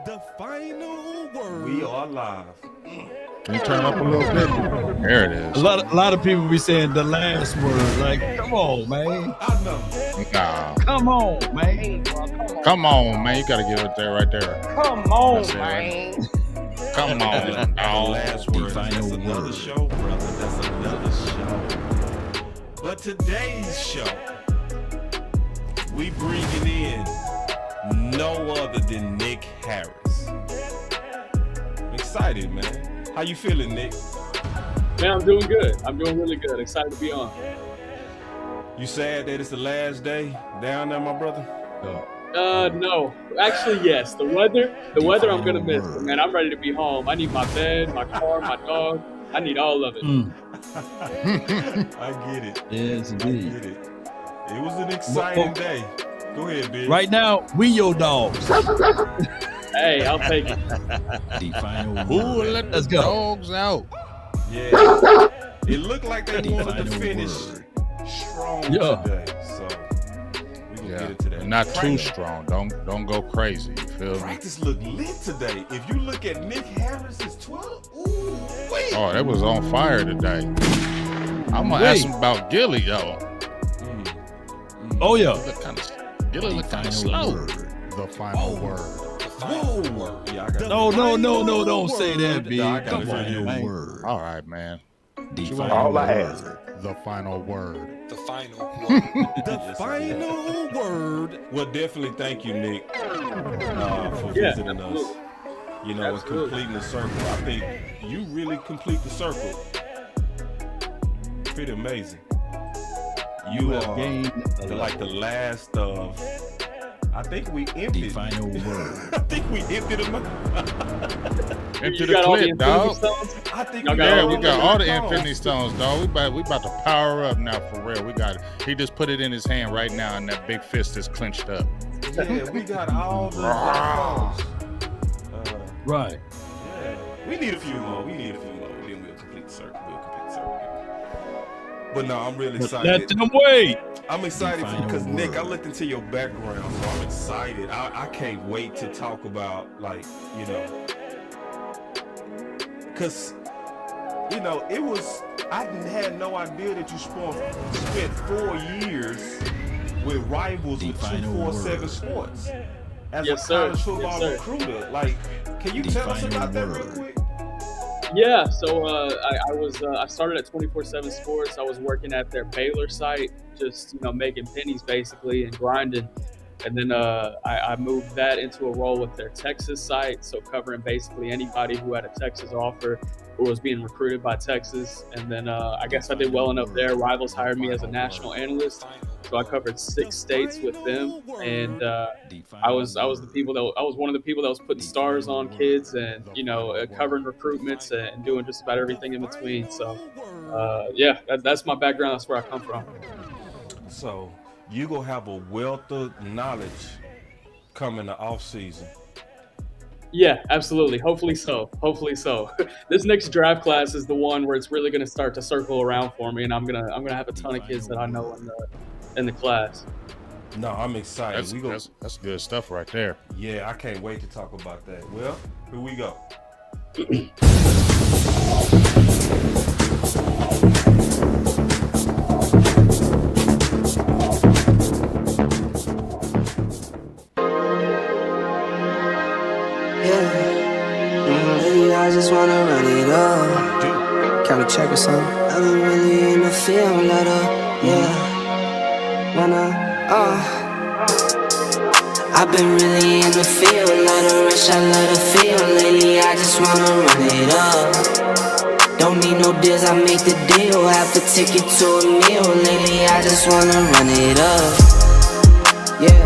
The final word. We are live. Can you turn up a little bit? There it is. A lot of people be saying the last word. Like, come on, man. I know. Nah. Come on, man. Come on, man. You got to get it there, right there. Come on, That's it, man. right? Come on. The last word. That's final another word. show, brother. That's another show. But today's show, we bringing in no other than Nick Harris. I'm excited, man. How you feeling, Nick? Man, I'm doing good. I'm doing really good. Excited to be on. You sad that it's the last day down there, my brother? No. Actually, yes. The weather I'm gonna miss. But man, I'm ready to be home. I need my bed, my car, my dog. I need all of it. I get it. Yes, I indeed. get it. It was an exciting day. Go ahead, Big. Right now, we your dogs. Hey, I'll take it. The final Who word. will let the Let's go. dogs out? Yeah. It looked like they The wanted to final finish word. strong Yeah. today. So we gonna get into that. And not too Practice- strong. Don't go crazy. You feel me? Practice looked lit today. If you look at Nick Harris's 12, ooh, wait. Oh, that was on fire today. I'm gonna ask him about Gilly, yo. Oh, yeah. Gilly look kind of slow. The final word. Whoa. Yeah, I got No, don't say that, B. No, I got Come it. on, Final man. word. All right, man. The All final I word. ask. The final word. The final word. The final word. Well, definitely thank you, Nick, for Yeah, visiting us. absolutely. You know, and Absolutely. completing the circle. I think you really complete the circle. Pretty amazing. You have are gained like the last of. I think we the emptied. final word. I think we emptied them. Into You the got all the clip, dog. Infinity Stones? I think Y'all got Yeah, all we the got all the stones. Infinity Stones, dog. We about to power up now for real. We got it. He just put it in his hand right now, and that big fist is clenched up. Yeah, we got all the stones. Right. Yeah, we need a few more. Then we'll complete the circle. But no, I'm really excited. Let them wait. I'm excited Final because Nick, I word. looked into your background, so I'm excited. I can't wait to talk about, like, you know, because, you know, it was, I had no idea that you spent 4 years with rivals The with final 247 word. Sports as Yes, a sir. college football Yes, sir. recruiter. Like, can you The tell us final about that real word. quick? Yeah, so I started at 24/7 Sports. I was working at their Baylor site, just making pennies basically and grinding. And then I moved that into a role with their Texas site, so covering basically anybody who had a Texas offer or was being recruited by Texas. And then I guess I did well enough there. Rivals hired me as a national analyst, so I covered 6 states with them. And I was one of the people that was putting stars on kids and covering recruitments and doing just about everything in between. So yeah, that's my background. That's where I come from. So you gonna have a wealth of knowledge coming the off season. Yeah, absolutely. Hopefully so. This next draft class is the one where it's really going to start to circle around for me, and I'm gonna have a ton of kids that I know in the class. No, I'm excited. That's good stuff right there. Yeah, I can't wait to talk about that. Well, here we go. I just wanna run it up. Count a check or something. I've been really in the field, let up, yeah. I've been really in the field, let her rush, I let her feel. Lately, I just wanna run it up. Don't need no deals, I make the deal. Half a ticket to a meal. Lately, I just wanna run it up. Yeah.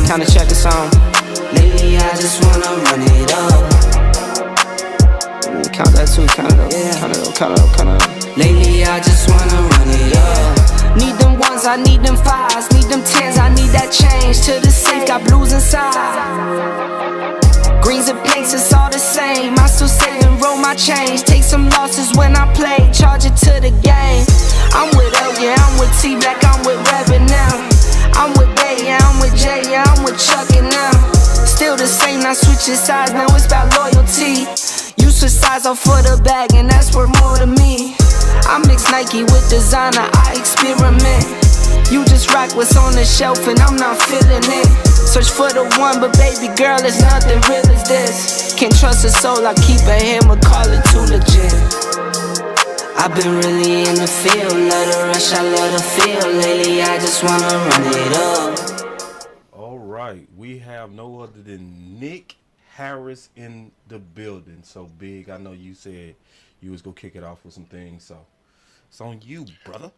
Count a check or something. Lately, I just wanna run it up. Count that too, count it up, yeah. Count it up. Lately, I just wanna run it up. Need them ones, I need them fives, need them tens, I need that change to the safe, got blues inside. Greens and pinks, it's all the same. I still save and roll my change. Take some losses when I play, charge it to the game. I'm with L, yeah, I'm with T Black, I'm with Reverend now. I'm with Bay, yeah, I'm with Jay, yeah, I'm with Chuck and now. Still the same. I switching sides, now it's about loyalty. You switch sides off for the bag, and that's worth more to me. I mix Nike with designer, I experiment. You just rock what's on the shelf, and I'm not feeling it. Search for the one, but baby girl, it's nothing real as this. Can't trust a soul, I keep a hammer, call it too legit. I've been really in the field, love the rush, I love the feel. Lately, I just wanna run it up. All right, we have no other than Nick Harris in the building. So, Big, I know you said you was gonna kick it off with some things, so it's on you, brother.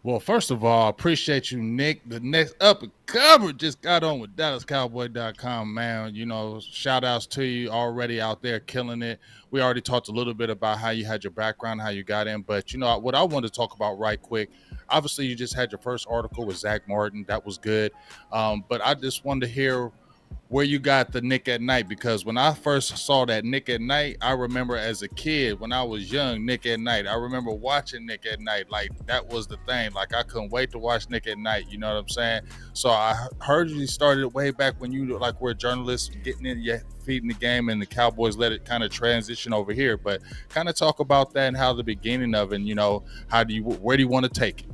Well, first of all, appreciate you, Nick. The next up and comer just got on with DallasCowboy.com, man. You know, shout outs to you already out there killing it. We already talked a little bit about how you had your background, how you got in. But, you know, what I want to talk about right quick, obviously you just had your first article with Zack Martin. That was good. But I just wanted to hear where you got the Nick at Night, because when I first saw that Nick at Night, I remember as a kid when I was young, Nick at Night. I remember watching Nick at Night. Like, that was the thing. Like, I couldn't wait to watch Nick at Night. You know what I'm saying? So I heard you started way back when you like were a journalist, getting in your feet in the game, and the Cowboys let it kind of transition over here. But kind of talk about that and how the beginning of it, and, you know, where do you want to take it?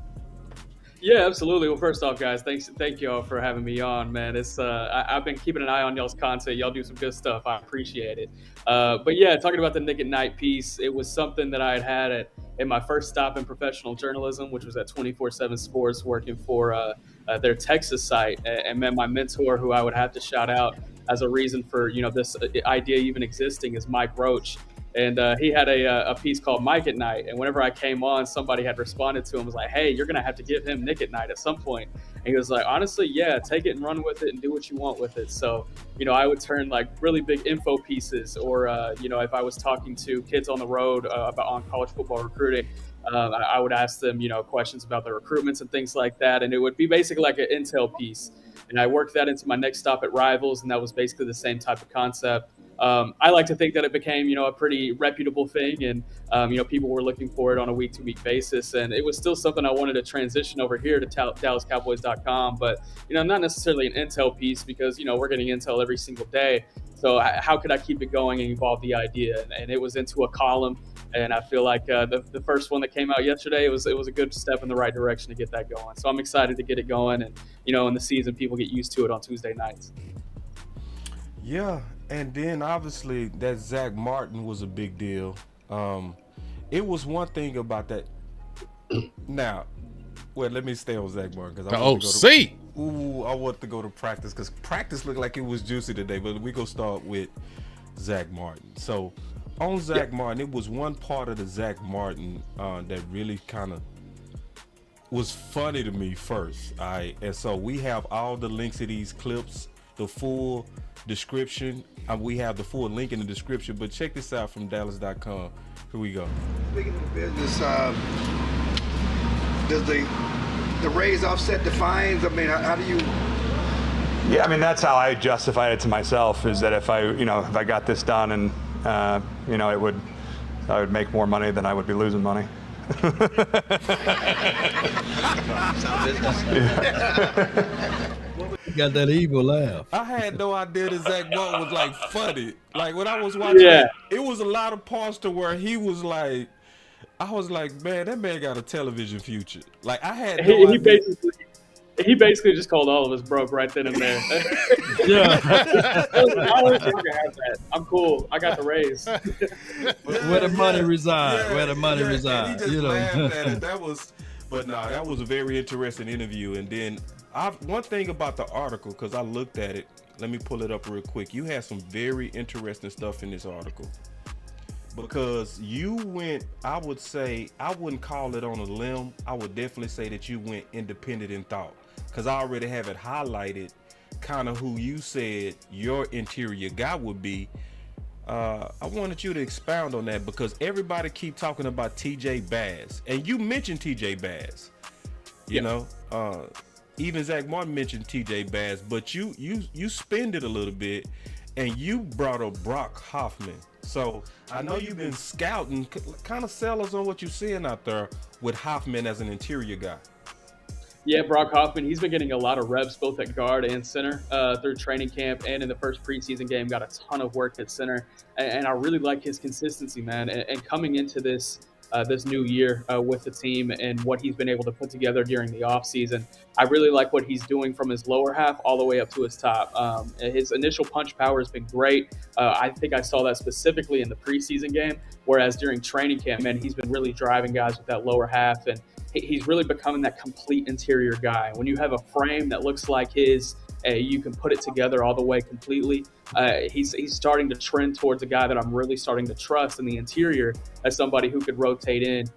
Yeah, absolutely. Well, first off, guys, thank y'all for having me on, man. It's I've been keeping an eye on y'all's content. Y'all do some good stuff. I appreciate it. But yeah, talking about the Nick at Night piece, it was something that I had in my first stop in professional journalism, which was at 24/7 Sports, working for their Texas site, and met my mentor, who I would have to shout out as a reason for, you know, this idea even existing, is Mike Roach. And he had a piece called Mike at Night. And whenever I came on, somebody had responded to him, was like, hey, you're going to have to give him Nick at Night at some point. And he was like, honestly, yeah, take it and run with it and do what you want with it. So, you know, I would turn like really big info pieces, or, you know, if I was talking to kids on the road on college football recruiting, I would ask them, you know, questions about their recruitments and things like that. And it would be basically like an intel piece. And I worked that into my next stop at Rivals, and that was basically the same type of concept. I like to think that it became, you know, a pretty reputable thing, and, you know, people were looking for it on a week-to-week basis, and it was still something I wanted to transition over here to DallasCowboys.com, but, you know, not necessarily an intel piece, because, you know, we're getting intel every single day. So how could I keep it going and evolve the idea? And it was into a column, and I feel like the first one that came out yesterday, it was a good step in the right direction to get that going. So I'm excited to get it going, and, you know, in the season, people get used to it on Tuesday nights. Yeah, and then obviously that Zack Martin was a big deal. It was one thing about that. Now, well, let me stay on Zack Martin, because I want to go to practice, because practice looked like it was juicy today. But we go start with Zack Martin. So on Zack Martin, it was one part of the Zack Martin that really kind of was funny to me first. And so we have all the links to these clips, the full description. We have the full link in the description, but check this out from Dallas.com. Here we go. Speaking of business, does the raise offset the fines? I mean, how do you? Yeah, I mean, that's how I justified it to myself, is that if I got this done, and you know, I would make more money than I would be losing money. Got that evil laugh. I had no idea that Zack Martin was like funny. Like when I was watching it was a lot of parts to where he was like, I was like, man, that man got a television future. Like I had no idea. He basically just called all of us broke right then and there. Yeah. I'm cool. I got the raise. Where the money reside. Where the money reside. He just You know. laughed at it. That was a very interesting interview. And then one thing about the article, because I looked at it, let me pull it up real quick. You had some very interesting stuff in this article, because you went, I would say, I wouldn't call it on a limb. I would definitely say that you went independent in thought, because I already have it highlighted kind of who you said your interior guy would be. I wanted you to expound on that, because everybody keep talking about TJ Bass, and you mentioned TJ Bass. You know, even Zack Martin mentioned TJ Bass, but you spend it a little bit, and you brought up Brock Hoffman. So I know you've been scouting. Kind of sell us on what you're seeing out there with Hoffman as an interior guy. Yeah, Brock Hoffman, he's been getting a lot of reps both at guard and center through training camp, and in the first preseason game got a ton of work at center. And I really like his consistency, man. And coming into this new year with the team and what he's been able to put together during the offseason, I really like what he's doing from his lower half all the way up to his top. His initial punch power has been great. I think I saw that specifically in the preseason game, whereas during training camp, man, he's been really driving guys with that lower half, and he's really becoming that complete interior guy. When you have a frame that looks like his, you can put it together all the way completely. He's starting to trend towards a guy that I'm really starting to trust in the interior as somebody who could rotate in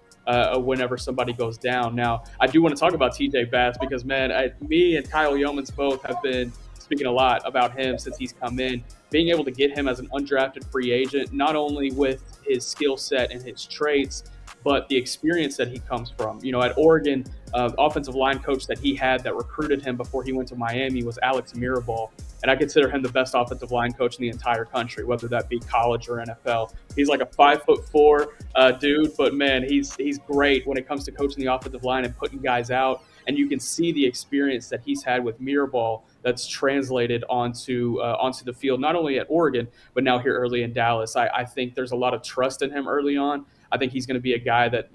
whenever somebody goes down. Now, I do want to talk about TJ Bass because, man, me and Kyle Yeomans both have been speaking a lot about him since he's come in. Being able to get him as an undrafted free agent, not only with his skill set and his traits, but the experience that he comes from. You know, at Oregon, offensive line coach that he had that recruited him before he went to Miami was Alex Mirabal. And I consider him the best offensive line coach in the entire country, whether that be college or NFL. He's like a 5'4" dude, but man, he's great when it comes to coaching the offensive line and putting guys out. And you can see the experience that he's had with Mirabal that's translated onto the field, not only at Oregon, but now here early in Dallas. I think there's a lot of trust in him early on. I think he's going to be a guy that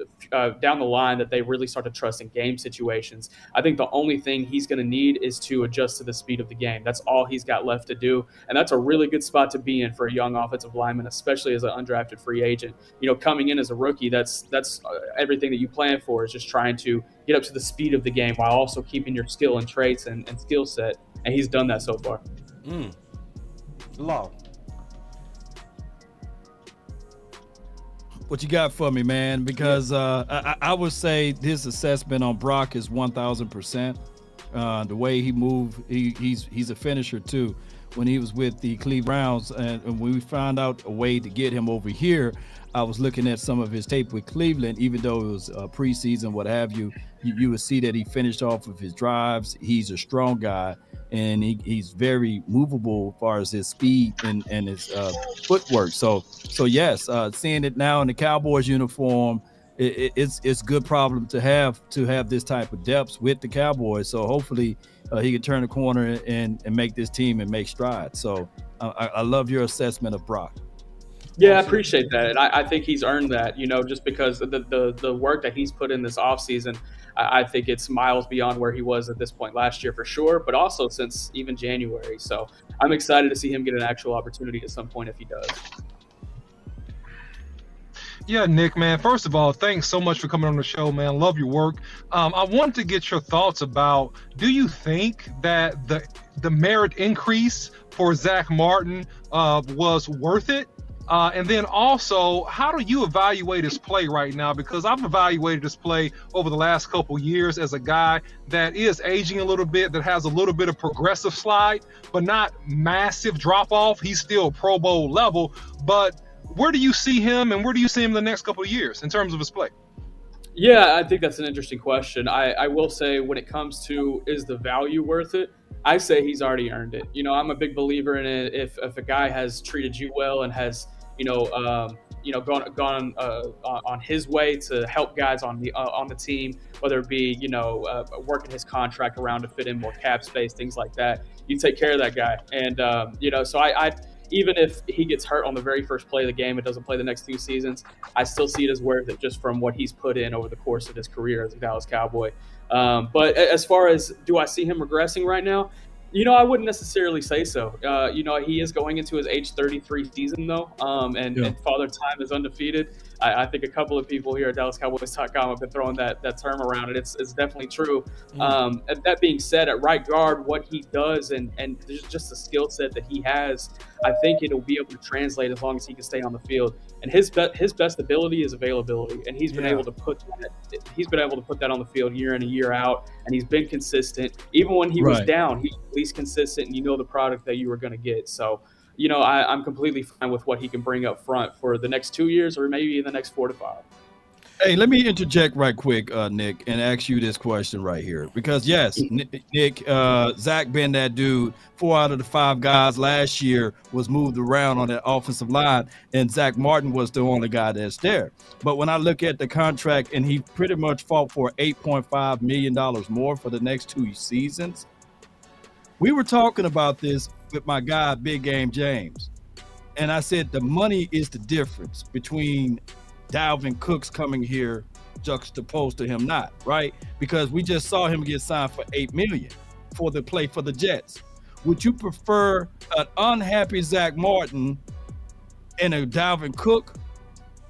down the line that they really start to trust in game situations. I think the only thing he's going to need is to adjust to the speed of the game. That's all he's got left to do. And that's a really good spot to be in for a young offensive lineman, especially as an undrafted free agent. You know, coming in as a rookie, that's everything that you plan for, is just trying to get up to the speed of the game while also keeping your skill and traits and skill set. And he's done that so far. Law. What you got for me, man? Because I would say his assessment on Brock is 1,000%. The way he moved, he's a finisher too. When he was with the Cleveland Browns, and when we found out a way to get him over here, I was looking at some of his tape with Cleveland. Even though it was preseason, what have you, you would see that he finished off of his drives. He's a strong guy, and he's very movable as far as his speed and his footwork. So yes, seeing it now in the Cowboys uniform, it's a good problem to have this type of depth with the Cowboys. So hopefully he can turn the corner and make this team and make strides. So I love your assessment of Brock. Yeah, I appreciate that. And I think he's earned that, you know, just because of the work that he's put in this offseason. I think it's miles beyond where he was at this point last year for sure, but also since even January. So I'm excited to see him get an actual opportunity at some point if he does. Yeah, Nick, man, first of all, thanks so much for coming on the show, man. Love your work. I wanted to get your thoughts about, do you think that the merit increase for Zack Martin was worth it? And then also, how do you evaluate his play right now? Because I've evaluated his play over the last couple years as a guy that is aging a little bit, that has a little bit of progressive slide, but not massive drop off. He's still Pro Bowl level, but where do you see him, and where do you see him the next couple of years in terms of his play? Yeah, I think that's an interesting question. I will say, when it comes to is the value worth it, I say he's already earned it. You know, I'm a big believer in it. If a guy has treated you well and has gone on his way to help guys on the team, whether it be working his contract around to fit in more cap space, things like that, you take care of that guy. And so I even if he gets hurt on the very first play of the game and doesn't play the next 2 seasons, I still see it as worth it just from what he's put in over the course of his career as a Dallas Cowboy. But as far as, do I see him regressing right now? I wouldn't necessarily say so. He is going into his age 33 season, though, and Father Time is undefeated. I think a couple of people here at DallasCowboys.com have been throwing that term around, and it's definitely true. And that being said, at right guard, what he does and just the skill set that he has, I think it'll be able to translate as long as he can stay on the field. And his best ability is availability, and he's been able to put that on the field year in and year out, and he's been consistent. Even when he was down, he's at least consistent, and the product that you were going to get. So, I'm completely fine with what he can bring up front for the next 2 years or maybe the next 4 to 5. Hey, let me interject right quick, Nick, and ask you this question right here. Because, yes, Nick, Zack been that dude. 4 out of the 5 guys last year was moved around on that offensive line, and Zack Martin was the only guy that's there. But when I look at the contract, and he pretty much fought for $8.5 million more for the next 2 seasons, we were talking about this with my guy, Big Game James. And I said the money is the difference between Dalvin Cook's coming here juxtaposed to him not, right? Because we just saw him get signed for $8 million for the play for the Jets. Would you prefer an unhappy Zack Martin and a Dalvin Cook,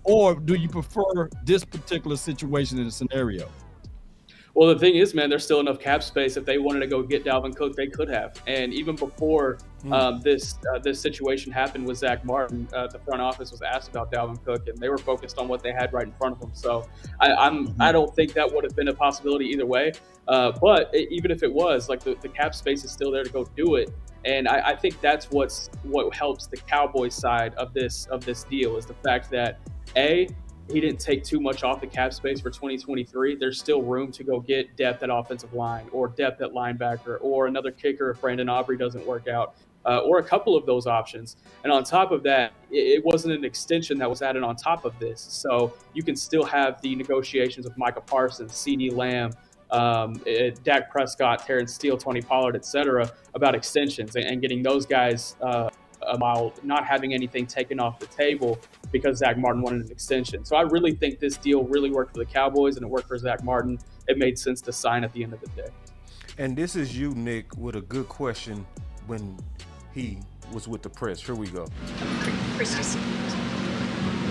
or do you prefer this particular situation in the scenario? Well, the thing is, man, there's still enough cap space. If they wanted to go get Dalvin Cook, they could have. And even before this situation happened with Zack Martin, the front office was asked about Dalvin Cook, and they were focused on what they had right in front of them. So I don't think that would have been a possibility either way. But even if it was, like the cap space is still there to go do it. And I think that's what helps the Cowboys side of this deal is the fact that he didn't take too much off the cap space for 2023. There's still room to go get depth at offensive line or depth at linebacker or another kicker if Brandon Aubrey doesn't work out, or a couple of those options. And on top of that, it wasn't an extension that was added on top of this. So you can still have the negotiations with Micah Parsons, CeeDee Lamb, Dak Prescott, Terrence Steele, Tony Pollard, et cetera, about extensions and getting those guys while not having anything taken off the table because Zack Martin wanted an extension. So I really think this deal really worked for the Cowboys and it worked for Zack Martin. It made sense to sign at the end of the day. And this is you, Nick, with a good question when he was with the press. Here we go. Preseason.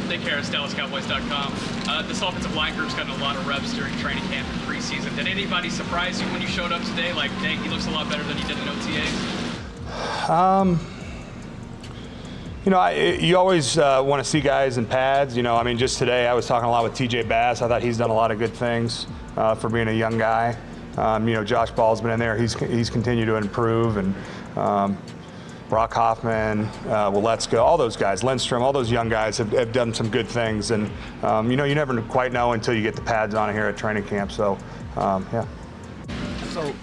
Nick Harris, DallasCowboys.com. This offensive line group's gotten a lot of reps during training camp and preseason. Did anybody surprise you when you showed up today? Like, dang, he looks a lot better than he did in OTAs? You always want to see guys in pads. Just today I was talking a lot with TJ Bass. I thought he's done a lot of good things for being a young guy. Josh Ball's been in there. He's continued to improve. And Brock Hoffman, Waletzko, all those guys, Lindstrom, all those young guys have done some good things. And, you never quite know until you get the pads on here at training camp. So, yeah. So,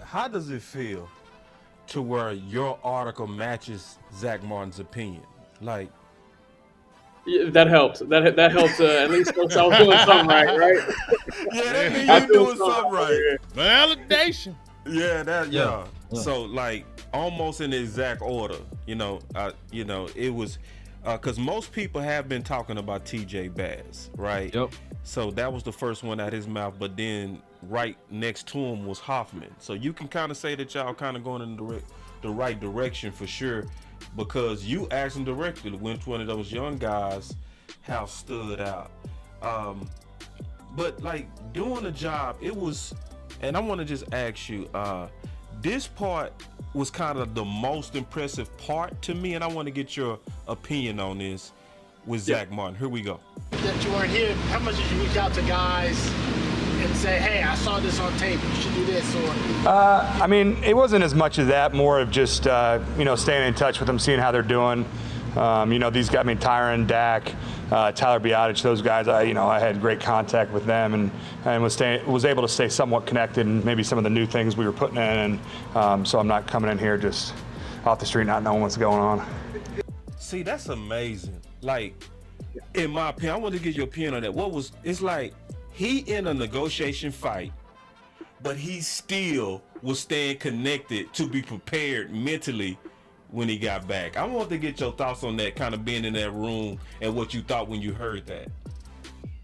how does it feel to where your article matches Zack Martin's opinion? Yeah, that helps. That helps. At least I was doing something right? Yeah, that means you're doing something right. Validation. Yeah. So almost in the exact order, it was because most people have been talking about TJ Bass, right? Yep. So that was the first one out his mouth, but then right next to him was Hoffman. So you can kind of say that y'all kind of going in the right direction for sure, because you asked him directly which one of those young guys have stood out. But doing the job, it was, and I want to just ask you, this part was kind of the most impressive part to me, and I want to get your opinion on this with Zack Martin. Here we go. That you weren't here, how much did you reach out to guys and say, hey, I saw this on tape, you should do this? Or it wasn't as much of that, more of just, staying in touch with them, seeing how they're doing. These guys, Tyron, Dak, Tyler Biadasz, those guys, I had great contact with them and was able to stay somewhat connected and maybe some of the new things we were putting in. And so I'm not coming in here just off the street not knowing what's going on. See, that's amazing. In my opinion, I want to get your opinion on that. It's like he in a negotiation fight, but he still was staying connected to be prepared mentally when he got back. I want to get your thoughts on that, kind of being in that room and what you thought when you heard that.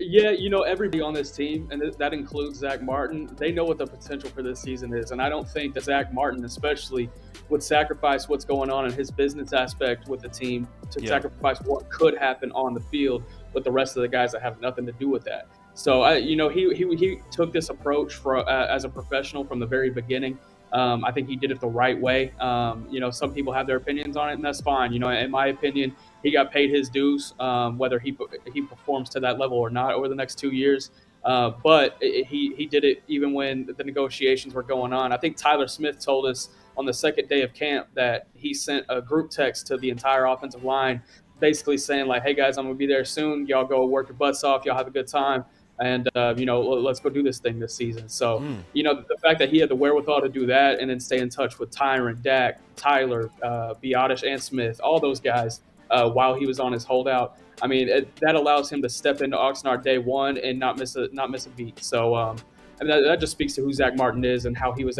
Yeah, everybody on this team, and that includes Zack Martin, they know what the potential for this season is. And I don't think that Zack Martin especially would sacrifice what's going on in his business aspect with the team to sacrifice what could happen on the field with the rest of the guys that have nothing to do with that. So, he took this approach as a professional from the very beginning. I think he did it the right way. Some people have their opinions on it, and that's fine. In my opinion, he got paid his dues, whether he performs to that level or not over the next 2 years. But he did it even when the negotiations were going on. I think Tyler Smith told us on the second day of camp that he sent a group text to the entire offensive line basically saying, hey, guys, I'm going to be there soon. Y'all go work your butts off. Y'all have a good time. and let's go do this thing this season. So the fact that he had the wherewithal to do that, and then stay in touch with Tyron, Dak, Tyler, Biotish, and Smith, all those guys while he was on his holdout. I mean, that allows him to step into Oxnard day one and not miss a beat. So that just speaks to who Zack Martin is and how he was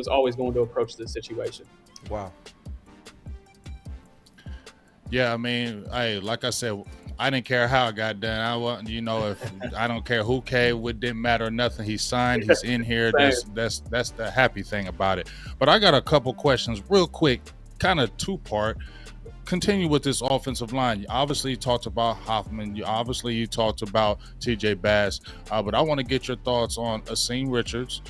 always going to approach this situation. Wow. Yeah, I mean, like I said, I didn't care how it got done. If I don't care who came, it didn't matter nothing. He signed, he's in here. That's the happy thing about it. But I got a couple questions real quick, kind of two-part. Continue with this offensive line. You talked about Hoffman. You talked about TJ Bass. But I want to get your thoughts on Asim Richards.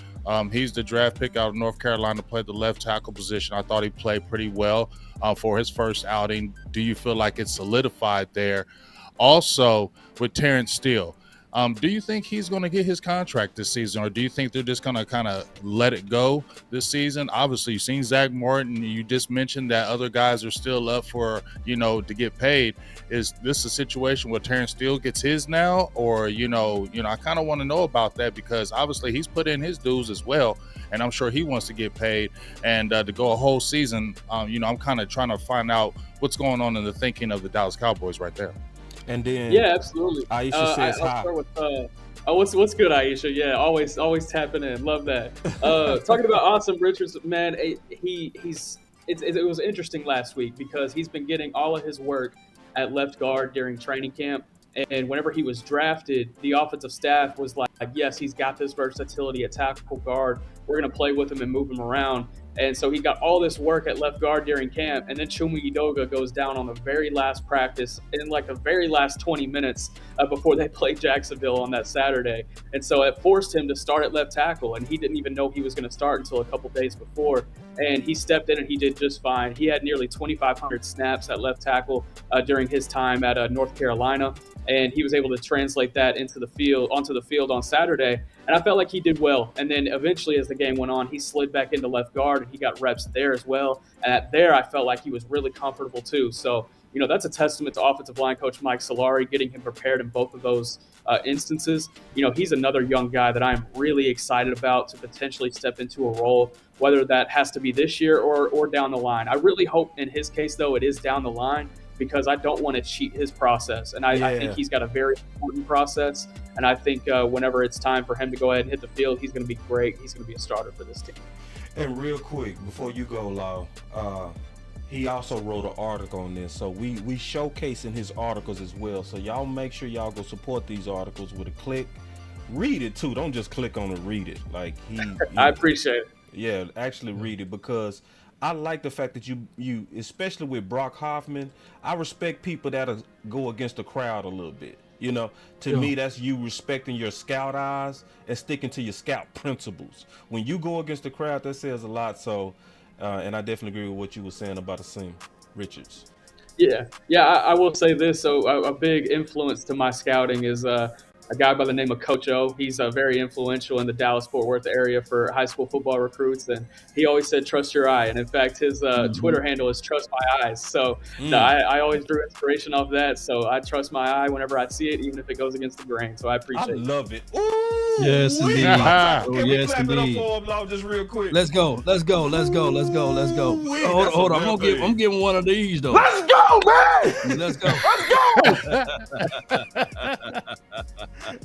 He's the draft pick out of North Carolina, played the left tackle position. I thought he played pretty well for his first outing. Do you feel like it's solidified there? Also, with Terrence Steele, do you think he's going to get his contract this season, or do you think they're just going to kind of let it go this season? Obviously, you've seen Zack Martin. You just mentioned that other guys are still up for, to get paid. Is this a situation where Terrence Steele gets his now, or, I kind of want to know about that, because obviously he's put in his dues as well, and I'm sure he wants to get paid. And to go a whole season, I'm kind of trying to find out what's going on in the thinking of the Dallas Cowboys right there. And then absolutely. Aisha says I'll hi. start with, what's good, Aisha? Yeah, always tapping in. Love that. Talking about Asim Richards, man, it was interesting last week because he's been getting all of his work at left guard during training camp. And whenever he was drafted, the offensive staff was like, yes, he's got this versatility at tackle guard. We're going to play with him and move him around. And so he got all this work at left guard during camp. And then Chuma Edoga goes down on the very last practice in like the very last 20 minutes before they played Jacksonville on that Saturday. And so it forced him to start at left tackle. And he didn't even know he was going to start until a couple days before. And he stepped in and he did just fine. He had nearly 2,500 snaps at left tackle during his time at North Carolina. And he was able to translate that onto the field on Saturday. And I felt like he did well. And then eventually, as the game went on, he slid back into left guard and he got reps there as well. And there, I felt like he was really comfortable too. So, that's a testament to offensive line coach Mike Solari, getting him prepared in both of those instances. He's another young guy that I'm really excited about to potentially step into a role, whether that has to be this year or down the line. I really hope in his case, though, it is down the line, because I don't want to cheat his process. And I think he's got a very important process. And I think whenever it's time for him to go ahead and hit the field, he's going to be great. He's going to be a starter for this team. And real quick, before you go, Lau, he also wrote an article on this. So we showcasing his articles as well. So y'all make sure y'all go support these articles with a click. Read it too. Don't just click on it, read it. Like I appreciate it. Yeah, actually read it, because I like the fact that you especially with Brock Hoffman, I respect people that go against the crowd a little bit. To me, that's you respecting your scout eyes and sticking to your scout principles. When you go against the crowd, that says a lot. So, and I definitely agree with what you were saying about Asim Richards. Yeah, I will say this. So a big influence to my scouting is a guy by the name of Coach O. He's very influential in the Dallas-Fort Worth area for high school football recruits, and he always said, trust your eye. And in fact, his Twitter handle is trust my eyes. So I always drew inspiration off that. So I trust my eye whenever I see it, even if it goes against the grain. So I appreciate it. I love it. Ooh, yes, indeed. Can we clap it up for him, Lau, just real quick? Let's go. Hold on. I'm getting one of these, though. Let's go, man. Let's go.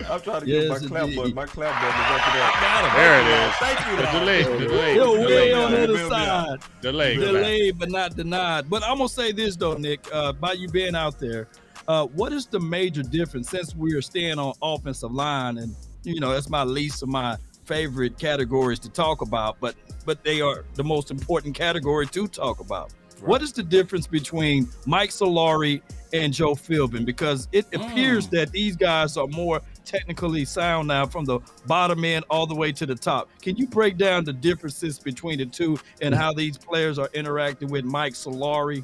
I'm trying to get my clap button. My clap button is up there. There it is. Thank you. Delay. Yo, way on the other side. Delayed, but not denied. But I'm gonna say this though, Nick. By you being out there, what is the major difference, since we are staying on offensive line, and that's my least of my favorite categories to talk about, but they are the most important category to talk about. Right. What is the difference between Mike Solari and Joe Philbin? Because it appears that these guys are more technically sound now, from the bottom end all the way to the top. Can you break down the differences between the two and how these players are interacting with Mike Solari?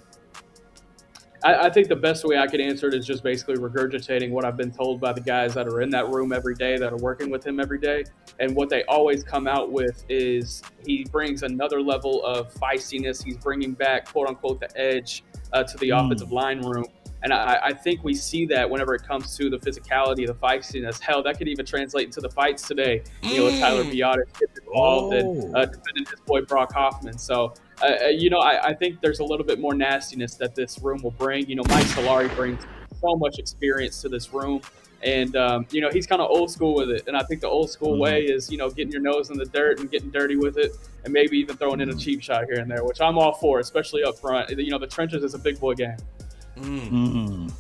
I think the best way I could answer it is just basically regurgitating what I've been told by the guys that are in that room every day, that are working with him every day. And what they always come out with is he brings another level of feistiness. He's bringing back, quote unquote, the edge to the offensive line room. And I think we see that whenever it comes to the physicality, the feistiness. Hell, that could even translate into the fights today. With Tyler Biotis getting involved and defending his boy Brock Hoffman. So, I think there's a little bit more nastiness that this room will bring. Mike Solari brings so much experience to this room. And, he's kind of old school with it. And I think the old school way is, getting your nose in the dirt and getting dirty with it, and maybe even throwing in a cheap shot here and there, which I'm all for, especially up front. The trenches is a big boy game.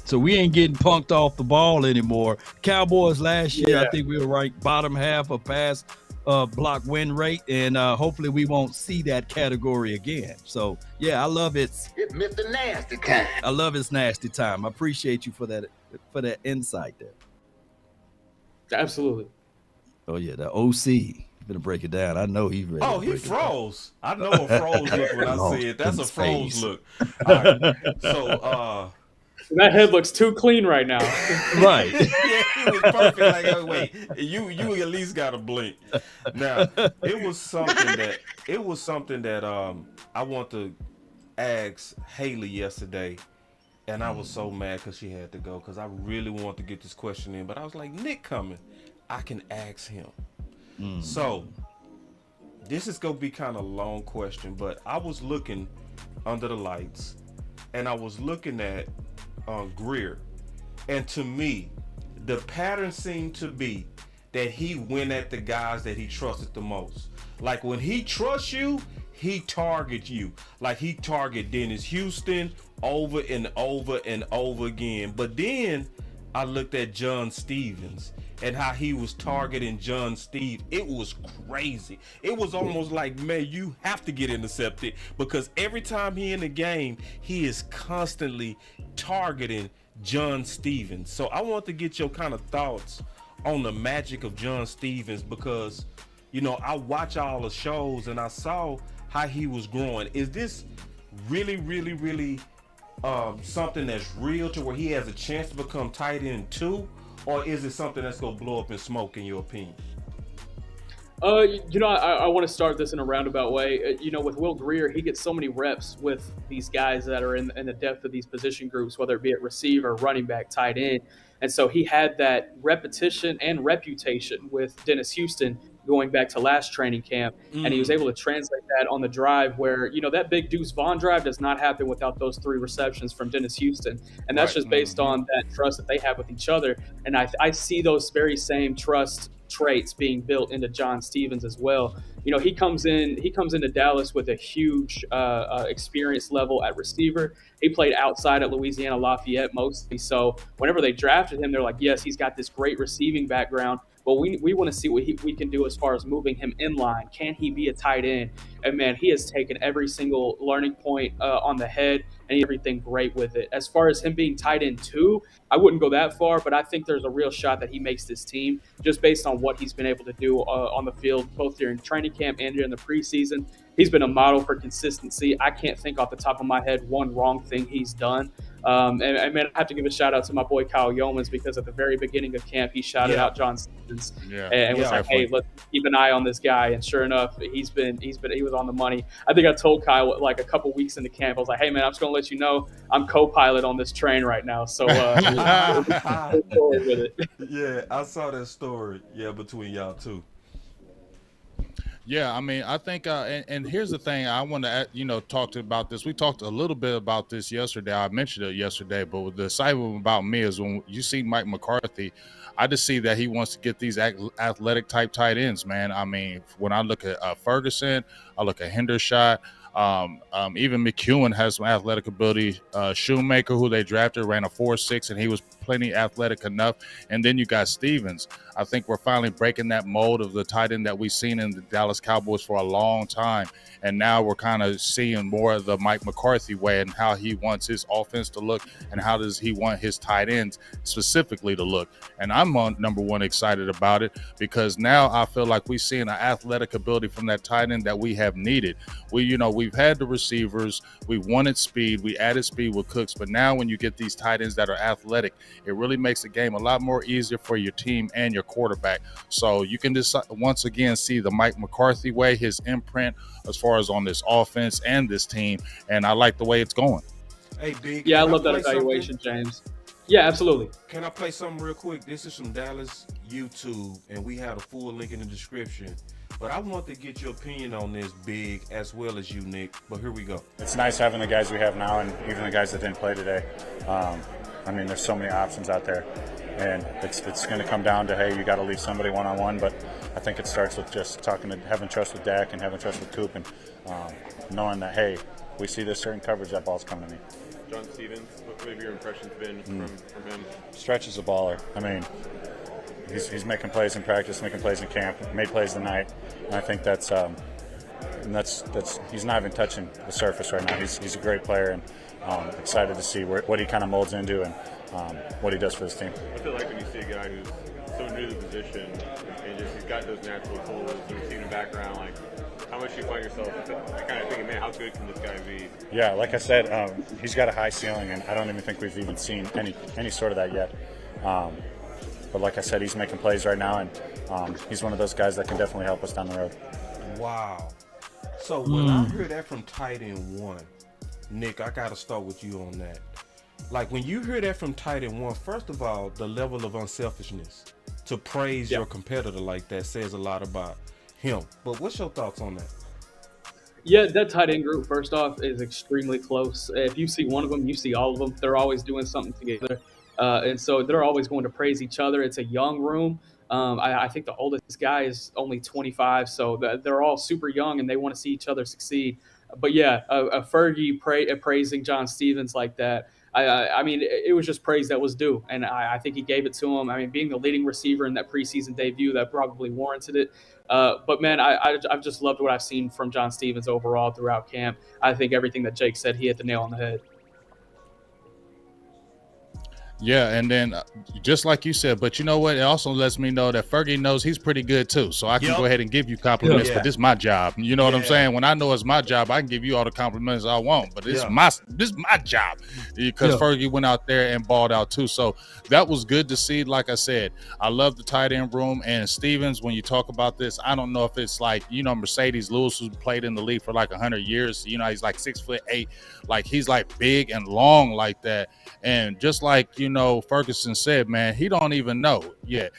So we ain't getting punked off the ball anymore. Cowboys last year, Yeah. I think we were ranked bottom half of pass block win rate, and hopefully we won't see that category again. So yeah, I love it. It's Mr. Nasty time. I love it's nasty time. I appreciate you for that insight there. Absolutely. Oh yeah, the OC. You better break it down. I know he's ready. Oh, to he break it down. froze. I know a froze look when I Lost see it. That's in a froze space. look. All right. So, That head looks too clean right now. Right. yeah, he was perfect. Like, oh, wait, you at least got to blink. Now, it was something that I want to ask Haley yesterday, and I was so mad because she had to go, because I really wanted to get this question in, but I was like, Nick coming, I can ask him. So this is gonna be kind of a long question, but I was looking under the lights, and I was looking at Greer, and to me, the pattern seemed to be that he went at the guys that he trusted the most. Like when he trusts you, he targets you. Like he targeted Dennis Houston over and over and over again. But then I looked at John Stevens and how he was targeting John Steve. It was crazy. It was almost like, man, you have to get intercepted, because every time he in the game, he is constantly targeting John Stevens. So I want to get your kind of thoughts on the magic of John Stevens, because I watch all the shows and I saw how he was growing. Is this really, really, really something that's real to where he has a chance to become tight end too? Or is it something that's going to blow up in smoke, in your opinion? I want to start this in a roundabout way. With Will Greer, he gets so many reps with these guys that are in the depth of these position groups, whether it be at receiver, running back, tight end. And so he had that repetition and reputation with Dennis Houston going back to last training camp. And he was able to translate that on the drive where, that big Deuce Vaughn drive does not happen without those 3 receptions from Dennis Houston. And that's just based on that trust that they have with each other. And I see those very same trust traits being built into John Stevens as well. He comes into Dallas with a huge experience level at receiver. He played outside at Louisiana Lafayette mostly. So whenever they drafted him, they're like, yes, he's got this great receiving background, but we want to see what we can do as far as moving him in line. Can he be a tight end? And man, he has taken every single learning point on the head, and everything great with it. As far as him being tight end too, I wouldn't go that far, but I think there's a real shot that he makes this team just based on what he's been able to do on the field, both during training camp and during the preseason. He's been a model for consistency. I can't think off the top of my head one wrong thing he's done. And man, I have to give a shout out to my boy Kyle Yeomans, because at the very beginning of camp, he shouted out John Stevens and was like, "Hey, let's keep an eye on this guy." And sure enough, he was on the money. I think I told Kyle like a couple weeks into camp, I was like, "Hey man, I'm just gonna let you know I'm co-pilot on this train right now." So move forward with it. Yeah, I saw that story. Yeah, between y'all two. Yeah, I mean, I think, and here's the thing, I want to, talk about this. We talked a little bit about this yesterday. I mentioned it yesterday, but the excitement about me is when you see Mike McCarthy, I just see that he wants to get these athletic type tight ends, man. I mean, when I look at Ferguson, I look at Hendershot, even McEwen has some athletic ability. Shoemaker, who they drafted, ran a 4.6, and he was plenty athletic enough. And then you got Stevens. I think we're finally breaking that mold of the tight end that we've seen in the Dallas Cowboys for a long time. And now we're kind of seeing more of the Mike McCarthy way and how he wants his offense to look and how does he want his tight ends specifically to look. And I'm number one excited about it, because now I feel like we're seeing an athletic ability from that tight end that we have needed. We've had the receivers, we wanted speed, we added speed with Cooks, but now when you get these tight ends that are athletic, it really makes the game a lot more easier for your team and your quarterback. So you can just once again see the Mike McCarthy way, his imprint as far as on this offense and this team, and I like the way it's going. Hey, Big. Yeah, I can love that play something? evaluation, James. Yeah, absolutely. Can I play something real quick? This is from Dallas YouTube, and we have a full link in the description. But I want to get your opinion on this, Big, as well as you, Nick. But here we go. It's nice having the guys we have now, and even the guys that didn't play today. I mean, there's so many options out there, and it's going to come down to, hey, you got to leave somebody one-on-one. But I think it starts with just having trust with Dak and having trust with Coop, and knowing that, hey, we see this certain coverage, that ball's coming to me. John Stevens, what have your impressions been from him? Stretch is a baller. I mean, he's making plays in practice, making plays in camp, made plays tonight, and I think that's he's not even touching the surface right now. He's a great player, and excited to see what he kind of molds into and what he does for this team. What's it like when you see a guy who's so new to the position and just he's got those natural tools, the receiving background, like how much you find yourself kind of thinking, man, how good can this guy be? Yeah, like I said, he's got a high ceiling, and I don't even think we've even seen any sort of that yet. But like I said, he's making plays right now, and he's one of those guys that can definitely help us down the road. Wow. So when I heard that from tight end one, Nick, I got to start with you on that. Like when you hear that from tight end one, first of all, the level of unselfishness to praise your competitor like that says a lot about him. But what's your thoughts on that? Yeah, that tight end group, first off, is extremely close. If you see one of them, you see all of them. They're always doing something together. And so they're always going to praise each other. It's a young room. I think the oldest guy is only 25, so they're all super young, and they want to see each other succeed. But yeah, a Fergie praising John Stevens like that, I mean, it was just praise that was due, and I think he gave it to him. I mean, being the leading receiver in that preseason debut, that probably warranted it. But man, I've just loved what I've seen from John Stevens overall throughout camp. I think everything that Jake said, he hit the nail on the head. Yeah, and then just like you said, but you know what? It also lets me know that Fergie knows he's pretty good too. So I can go ahead and give you compliments, but this is my job. You know what I'm saying? When I know it's my job, I can give you all the compliments I want. But this is my job because Fergie went out there and balled out too. So that was good to see. Like I said, I love the tight end room. And Stevens, when you talk about this, I don't know if it's like, you know, Mercedes Lewis, who played in the league for like 100 years. You know, he's like 6'8", like he's like big and long like that. And just like, you know, Ferguson said, man, he don't even know yet.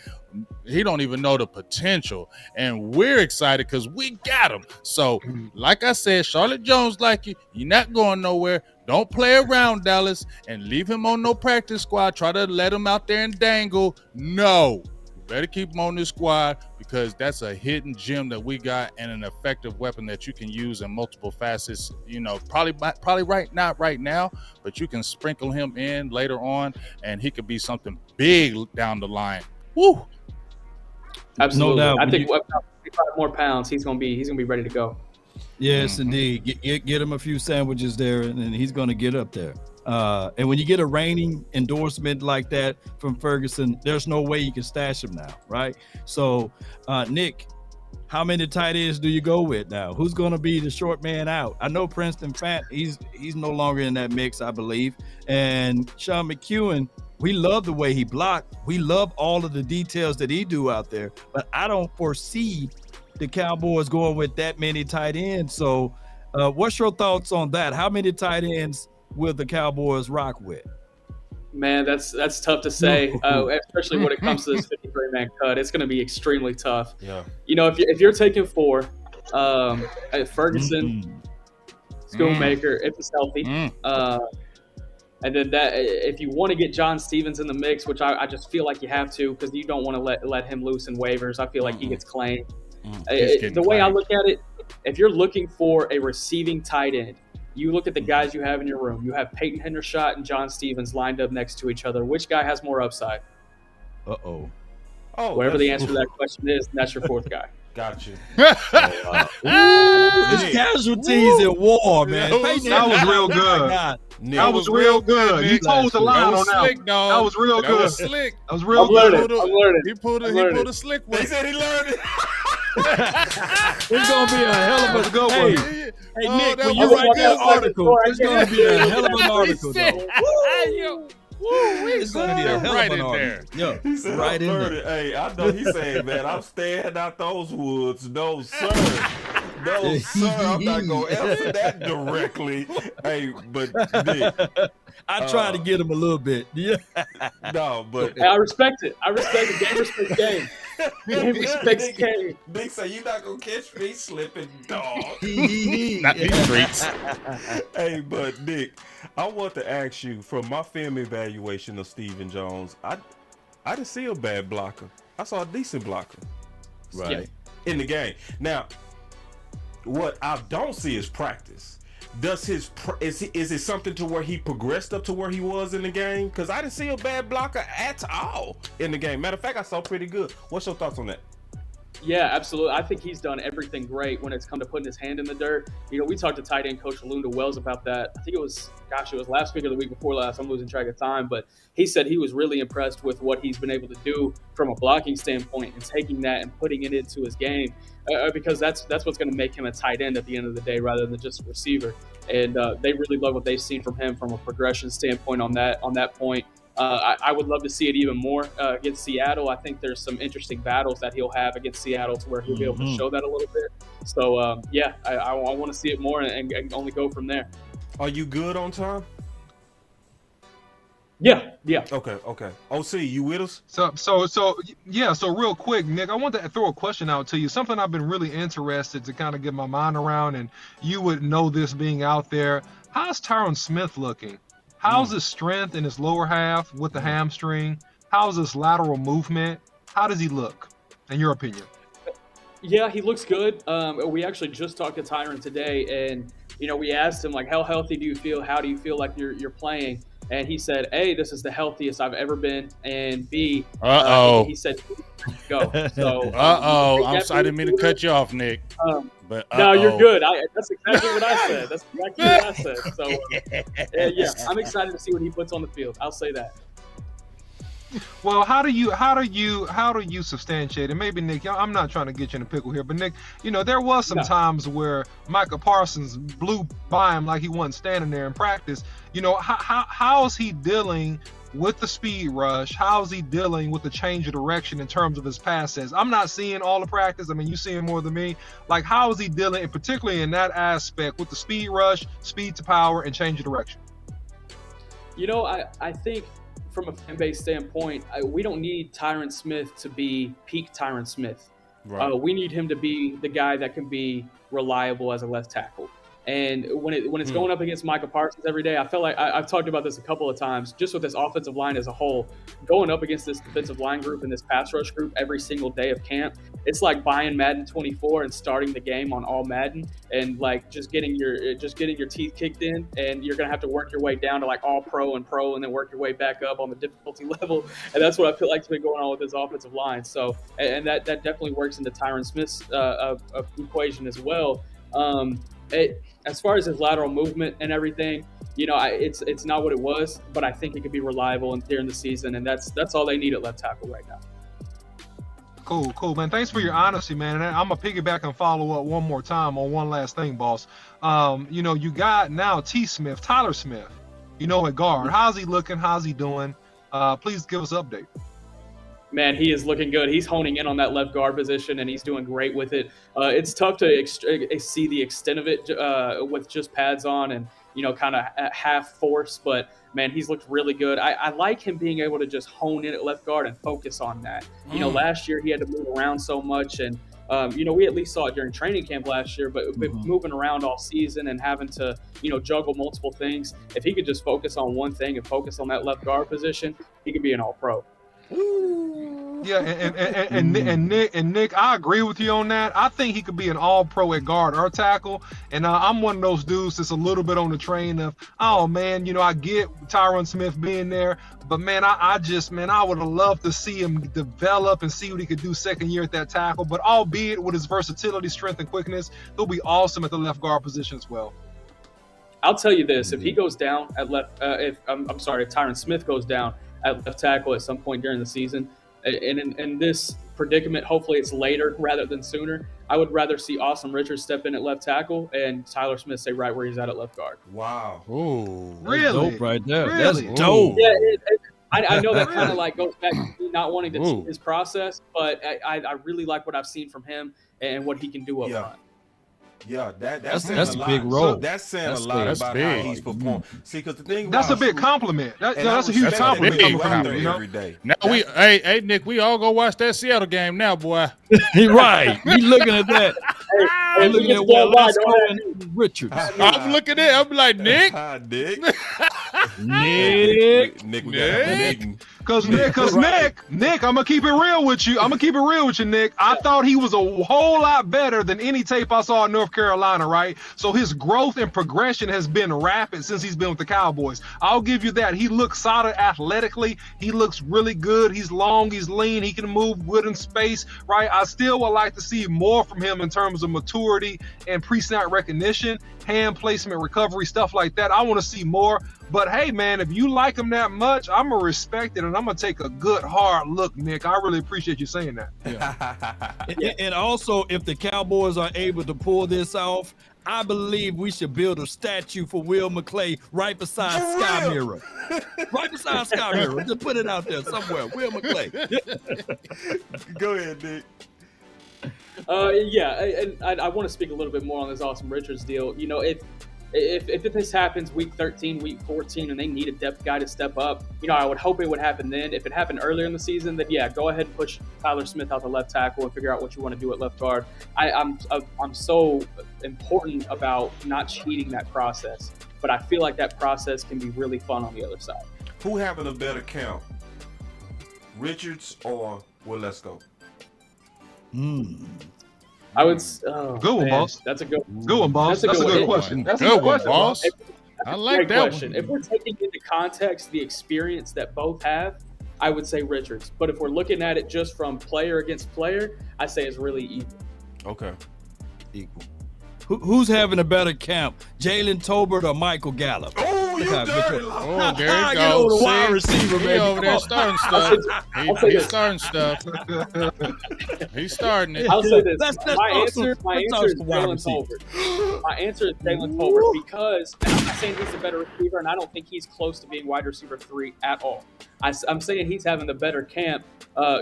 He don't even know the potential. And we're excited because we got him. So, like I said, Charlotte Jones like you. You're not going nowhere. Don't play around, Dallas, and leave him on no practice squad. Try to let him out there and dangle. No. Better keep him on this squad because that's a hidden gem that we got and an effective weapon that you can use in multiple facets. You know, probably not right now, but you can sprinkle him in later on, and he could be something big down the line. Woo! Absolutely. No doubt. I think about 55 more pounds, he's gonna be ready to go. Yes, indeed. Get him a few sandwiches there, and he's going to get up there. And when you get a reigning endorsement like that from Ferguson, there's no way you can stash him now, right? So, Nick, how many tight ends do you go with now? Who's going to be the short man out? I know Princeton Fant, he's no longer in that mix, I believe. And Sean McEwen, we love the way he blocked. We love all of the details that he do out there, but I don't foresee the Cowboys going with that many tight ends. So what's your thoughts on that? How many tight ends will the Cowboys rock with? Man, that's tough to say, especially when it comes to this 53-man cut. It's going to be extremely tough. Yeah. You know, if you're taking four, Ferguson, Schoonmaker, if he's healthy, and then that if you want to get John Stevens in the mix, which I just feel like you have to because you don't want to let him loose in waivers. I feel like he gets claimed. The way I look at it, if you're looking for a receiving tight end, you look at the guys you have in your room. You have Peyton Hendershot and John Stevens lined up next to each other. Which guy has more upside? Whatever the answer to that question is, that's your fourth guy. Got you. There's casualties in war, man. That was real good. That was real good. He told the line on that. That was real good. That was slick. That was real good. He pulled a slick one. They said he learned it. It's gonna be a hell of a good one. Hey, Nick, when you write that article, it's gonna be a hell of an article, though. It's gonna be a hell of an article. Yeah, he said, right in there. Hey, I know he said, man, I'm staying out those woods. No, sir. No, sir, I'm not gonna answer that directly. Hey, but Nick, I tried to get him a little bit. Yeah. no, but Hey, I respect it. I respect it. Game respects game. Game respects game. Nick say you not gonna catch me slipping, dog. Not these streets. Hey, but Nick, I want to ask you from my film evaluation of Stephen Jones. I didn't see a bad blocker. I saw a decent blocker. Right. In the game. Now, what I don't see is practice. Does is it something to where he progressed up to where he was in the game? Because I didn't see a bad blocker at all in the game. Matter of fact, I saw pretty good. What's your thoughts on that? Yeah, absolutely. I think he's done everything great when it's come to putting his hand in the dirt. You know, we talked to tight end coach Lunda Wells about that. I think it was last week or the week before last. I'm losing track of time, but he said he was really impressed with what he's been able to do from a blocking standpoint and taking that and putting it into his game because that's what's going to make him a tight end at the end of the day rather than just a receiver. And they really love what they've seen from him from a progression standpoint on that point. I would love to see it even more against Seattle. I think there's some interesting battles that he'll have against Seattle to where he'll be able to show that a little bit. So, I want to see it more and only go from there. Are you good on time? Yeah. Okay. OC, you with us? So real quick, Nick, I want to throw a question out to you. Something I've been really interested to kind of get my mind around, and you would know this being out there. How's Tyron Smith looking? How's his strength in his lower half with the hamstring? How's his lateral movement? How does he look, in your opinion? Yeah, he looks good. We actually just talked to Tyron today, and we asked him like, how healthy do you feel? How do you feel like you're playing? And he said, A, this is the healthiest I've ever been, and B, he said, go. So, I didn't mean to cut you off, Nick. But no, you're good. That's exactly what I said. That's exactly what I said. So, I'm excited to see what he puts on the field. I'll say that. Well, how do you substantiate it? Maybe Nick, I'm not trying to get you in a pickle here, but Nick, there was some times where Micah Parsons blew by him like he wasn't standing there in practice. How is he dealing with the speed rush? How is he dealing with the change of direction in terms of his passes? I'm not seeing all the practice. I mean, you seeing more than me. Like, how is he dealing, and particularly in that aspect with the speed rush, speed to power, and change of direction? I think from a fan base standpoint, we don't need Tyron Smith to be peak Tyron Smith. Right. We need him to be the guy that can be reliable as a left tackle. And when it's going up against Micah Parsons every day, I feel like I've talked about this a couple of times, just with this offensive line as a whole, going up against this defensive line group and this pass rush group every single day of camp. It's like buying Madden 24 and starting the game on all Madden and like just getting your teeth kicked in, and you're gonna have to work your way down to like all pro and then work your way back up on the difficulty level. And that's what I feel like's been going on with this offensive line. So, and that definitely works into Tyron Smith's equation as well. As far as his lateral movement and everything, it's not what it was, but I think it could be reliable during the season, and that's all they need at left tackle right now. Cool, man. Thanks for your honesty, man. And I'm gonna piggyback and follow up one more time on one last thing, boss. You got now Tyler Smith, at guard. How's he looking? How's he doing? Please give us an update. Man, he is looking good. He's honing in on that left guard position, and he's doing great with it. It's tough to see the extent of it with just pads on and, kind of at half force. But, man, he's looked really good. I like him being able to just hone in at left guard and focus on that. Last year he had to move around so much, and, we at least saw it during training camp last year, but moving around all season and having to, juggle multiple things, if he could just focus on one thing and focus on that left guard position, he could be an all-pro. Yeah, and Nick, I agree with you on that. I think he could be an all-pro at guard or tackle. And I'm one of those dudes that's a little bit on the train of, oh man, I get Tyron Smith being there, but man, I would have loved to see him develop and see what he could do second year at that tackle. But albeit with his versatility, strength, and quickness, he'll be awesome at the left guard position as well. I'll tell you this: if he goes down at left, if Tyron Smith goes down at left tackle at some point during the season, and in this predicament, hopefully it's later rather than sooner, I would rather see Austin Richards step in at left tackle and Tyler Smith stay right where he's at left guard. Wow. Ooh. Really? Dope right there. Really? That's dope. Yeah, I know that kind of like goes back to me not wanting to see his process, but I really like what I've seen from him and what he can do up front. Yeah, That's saying a lot. big role. That's saying That's a lot big. about how he's performed. See, because the thing That's a about big compliment. That's a huge respect compliment that coming you from out you. there You know? every day. Now hey Nick, we all go watch that Seattle game now, boy. Right. You looking at that. Hey, You looking at Walesko and Richards. I'm looking at it. I'm like, Nick. Nick, we got a meeting. Cause Nick, I'm gonna keep it real with you. Nick. I thought he was a whole lot better than any tape I saw in North Carolina, right? So his growth and progression has been rapid since he's been with the Cowboys. I'll give you that. He looks solid athletically. He looks really good. He's long, he's lean, he can move good in space, right? I still would like to see more from him in terms of maturity and pre-snap recognition, hand placement, recovery, stuff like that. I want to see more. But hey, man, if you like him that much, I'm going to respect it, and I'm going to take a good, hard look, Nick. I really appreciate you saying that. Yeah. And also, if the Cowboys are able to pull this off, I believe we should build a statue for Will McClay right beside Sky Mirror. Right beside Sky Mirror. Just put it out there somewhere. Will McClay. Go ahead, Nick. I want to speak a little bit more on this Austin Richards deal. You know, if this happens week 13, week 14, and they need a depth guy to step up, you know, I would hope it would happen then. If it happened earlier in the season, then yeah, go ahead and push Tyler Smith out the left tackle and figure out what you want to do at left guard. I'm so important about not cheating that process, but I feel like that process can be really fun on the other side. Who having a better count, Richards or Walesko? I would. Good one, boss. That's a good. Good one, boss. That's a good question. That's a good question, boss. I like that question. one. If we're taking into context the experience that both have, I would say Richards. But if we're looking at it just from player against player, I say it's really equal. Okay. Equal. Who's having a better camp, Jalen Tolbert or Michael Gallup? Oh, you dirty. Oh, there you Get go. over the wide receiver, He baby. over there starting stuff. He's starting stuff. He's starting it. I'll say this. Let's My talk answer some is wide Jalen receiver. Tolbert. My answer is Jalen Tolbert because and I'm not saying he's a better receiver, and I don't think he's close to being wide receiver 3 at all. I'm saying he's having the better camp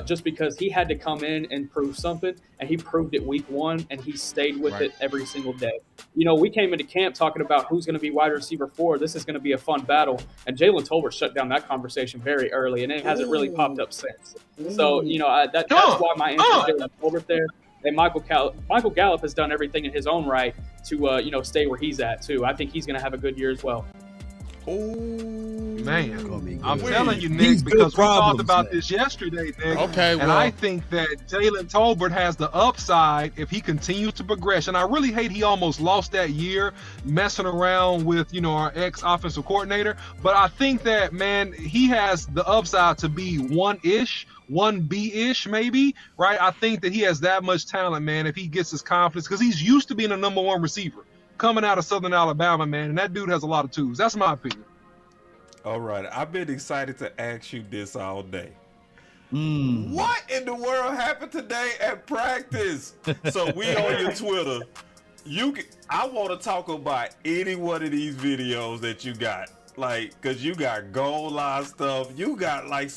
just because he had to come in and prove something, and he proved it week 1, and he stayed with it every single day. You know, we came into camp talking about who's going to be wide receiver 4. This is going to be a fun battle, and Jalen Tolbert shut down that conversation very early, and it hasn't really popped up since. So, you know, that's why my answer is Jalen Tolbert there. And Michael Gallup has done everything in his own right to, you know, stay where he's at, too. I think he's going to have a good year as well. Man, I'm telling you, Nick, because we talked about this yesterday, Nick. Okay, and I think that Jalen Tolbert has the upside if he continues to progress. And I really hate he almost lost that year messing around with, you know, our ex-offensive coordinator. But I think that, man, he has the upside to be 1-ish, 1B-ish maybe, right? I think that he has that much talent, man, if he gets his confidence, because he's used to being a number 1 receiver coming out of Southern Alabama, man, and that dude has a lot of tools. That's my opinion. All right, I've been excited to ask you this all day. What in the world happened today at practice? So we on your Twitter. I want to talk about any one of these videos that you got, like, cause you got goal line stuff. You got like,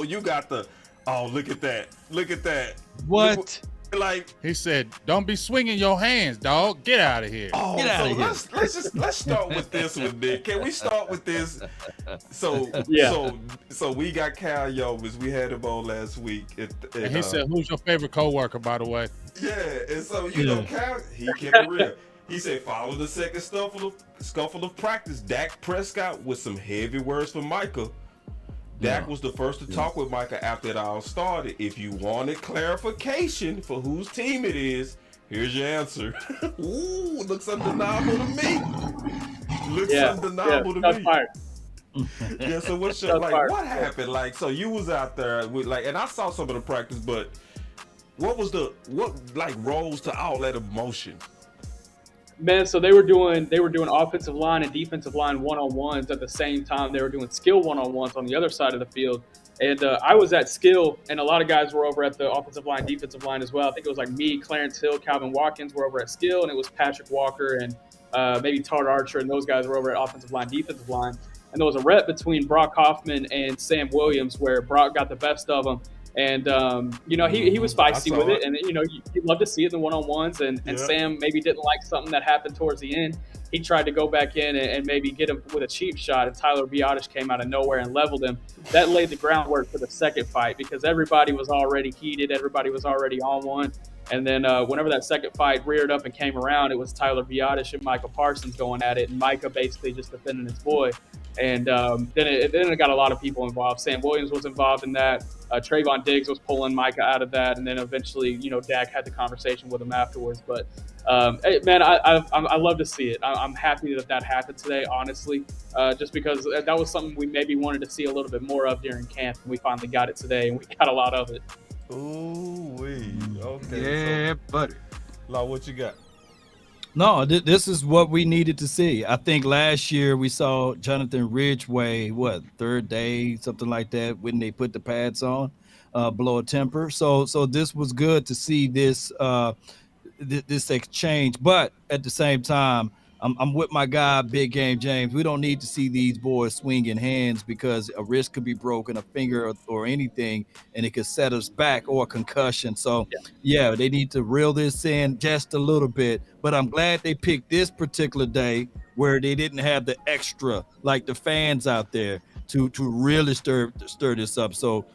you got the, look at that. What? Like he said, don't be swinging your hands, dog. Get out of here. Get out of here. Let's start with this one, Nick. Can we start with this? So we got Cal Yeomans. We had him on last week. And he said, who's your favorite coworker, by the way? Yeah, and so you know, Cal, he kept it real. He said, follow the second scuffle of practice. Dak Prescott with some heavy words for Micah. Dak was the first to talk with Micah after it all started. If you wanted clarification for whose team it is, here's your answer. Ooh, looks undeniable to me. Undeniable to me. Yeah, so what's your, like, what happened? Like, so you was out there with, like, and I saw some of the practice, but what rose to all that emotion? Man, so they were doing offensive line and defensive line one-on-ones at the same time. They were doing skill one-on-ones on the other side of the field. And I was at skill, and a lot of guys were over at the offensive line, defensive line as well. I think it was like me, Clarence Hill, Calvin Watkins were over at skill, and it was Patrick Walker and maybe Tart Archer, and those guys were over at offensive line, defensive line. And there was a rep between Brock Hoffman and Sam Williams where Brock got the best of him. And he was feisty with it, and you'd love to see it in the one-on-ones. And Sam maybe didn't like something that happened towards the end. He tried to go back in and maybe get him with a cheap shot, and Tyler Biadasz came out of nowhere and leveled him. That laid the groundwork for the second fight because everybody was already heated, everybody was already on one. And then whenever that second fight reared up and came around, it was Tyler Biadasz and Micah Parsons going at it, and Micah basically just defending his boy. And then it got a lot of people involved. Sam Williams was involved in that. Trevon Diggs was pulling Micah out of that, and then eventually, Dak had the conversation with him afterwards. But hey, man, I love to see it. I'm happy that happened today, honestly, just because that was something we maybe wanted to see a little bit more of during camp, and we finally got it today, and we got a lot of it. Ooh wee. Okay. Yeah, buddy. Law, what you got? No, this is what we needed to see. I think last year we saw Jonathan Ridgeway, third day, something like that, when they put the pads on, blow a temper. So this was good to see this this exchange. But at the same time, I'm with my guy, Big Game James. We don't need to see these boys swinging hands because a wrist could be broken, a finger or anything, and it could set us back, or a concussion. So, yeah, they need to reel this in just a little bit. But I'm glad they picked this particular day where they didn't have the extra, like the fans out there, to really stir this up. So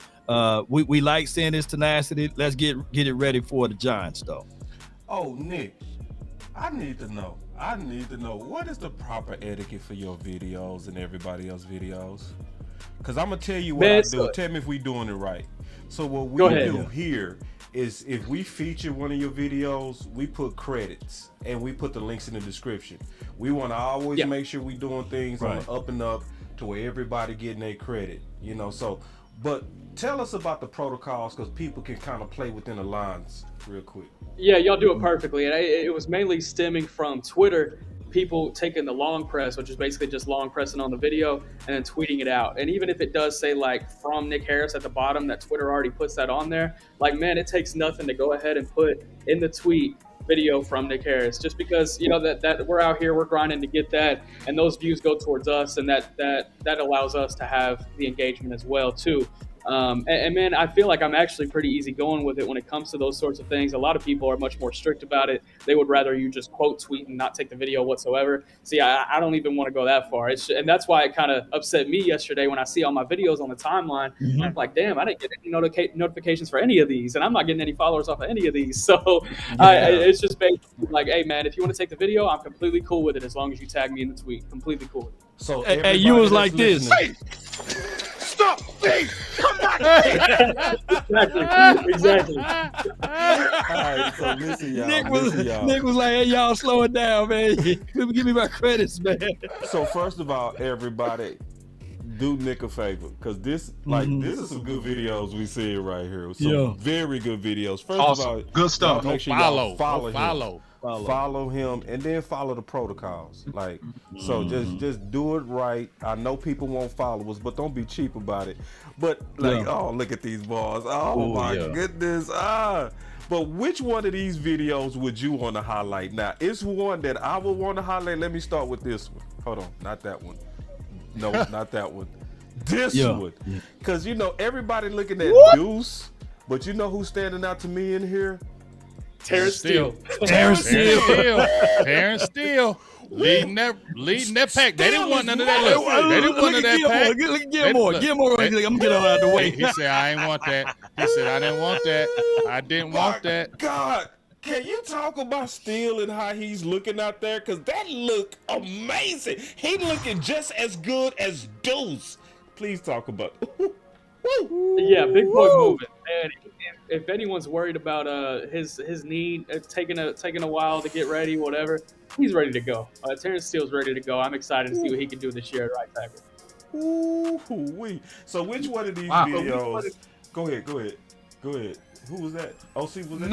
we like seeing this tenacity. Let's get it ready for the Giants, though. Oh, Nick, I need to know what is the proper etiquette for your videos and everybody else's videos? Because I'm going to tell you what I do. Tell me if we doing it right. So what we do here is if we feature one of your videos, we put credits and we put the links in the description. We want to always make sure we doing things on the up and up to where everybody getting their credit, so. But tell us about the protocols because people can kind of play within the lines real quick. Yeah, y'all do it perfectly. And it was mainly stemming from Twitter, people taking the long press, which is basically just long pressing on the video and then tweeting it out. And even if it does say like from Nick Harris at the bottom, that Twitter already puts that on there, like, man, it takes nothing to go ahead and put in the tweet video from Nick Harris, just because that we're out here, we're grinding to get that, and those views go towards us, and that allows us to have the engagement as well too. And man, I feel like I'm actually pretty easy going with it when it comes to those sorts of things. A lot of people are much more strict about it. They would rather you just quote tweet and not take the video whatsoever. See, I don't even want to go that far. And that's why it kind of upset me yesterday when I see all my videos on the timeline. Mm-hmm. I'm like, damn, I didn't get any notifications for any of these, and I'm not getting any followers off of any of these. So it's just basically like, hey man, if you want to take the video, I'm completely cool with it as long as you tag me in the tweet. Completely cool with it. So hey, you was like this. Hey, stop! Hey, come back! Exactly. All right, so listen, y'all. Nick was like, hey, y'all, slow it down, man. Give me my credits, man. So first of all, everybody, do Nick a favor, because this is some good videos we see right here. Some very good videos. First of all, good stuff. Make sure y'all follow him, and then follow the protocols. So just do it right. I know people won't follow us, but don't be cheap about it. But oh, look at these balls. Oh my goodness. But which one of these videos would you want to highlight? Now, it's one that I would want to highlight. Let me start with this one. Hold on, not that one. No, not that one. This one. Because, everybody looking at Deuce, but you know who's standing out to me in here? Terrence Steele. Terrence Steele. Leading that pack. They didn't want none of that. They didn't want none of that pack. Get more. I'm going to get out of the way. He said, I ain't want that. He said, I didn't want that. I didn't want that. God. Can you talk about Steele and how he's looking out there? Because that look amazing. He looking just as good as Deuce. Please talk about it. Yeah, big boy moving. And if anyone's worried about his knee taking a while to get ready, whatever, he's ready to go. Terrence Steele's ready to go. I'm excited to see what he can do this year at right tackle. Ooh-wee. So which one of these videos? Go ahead. Who was that? OC was that?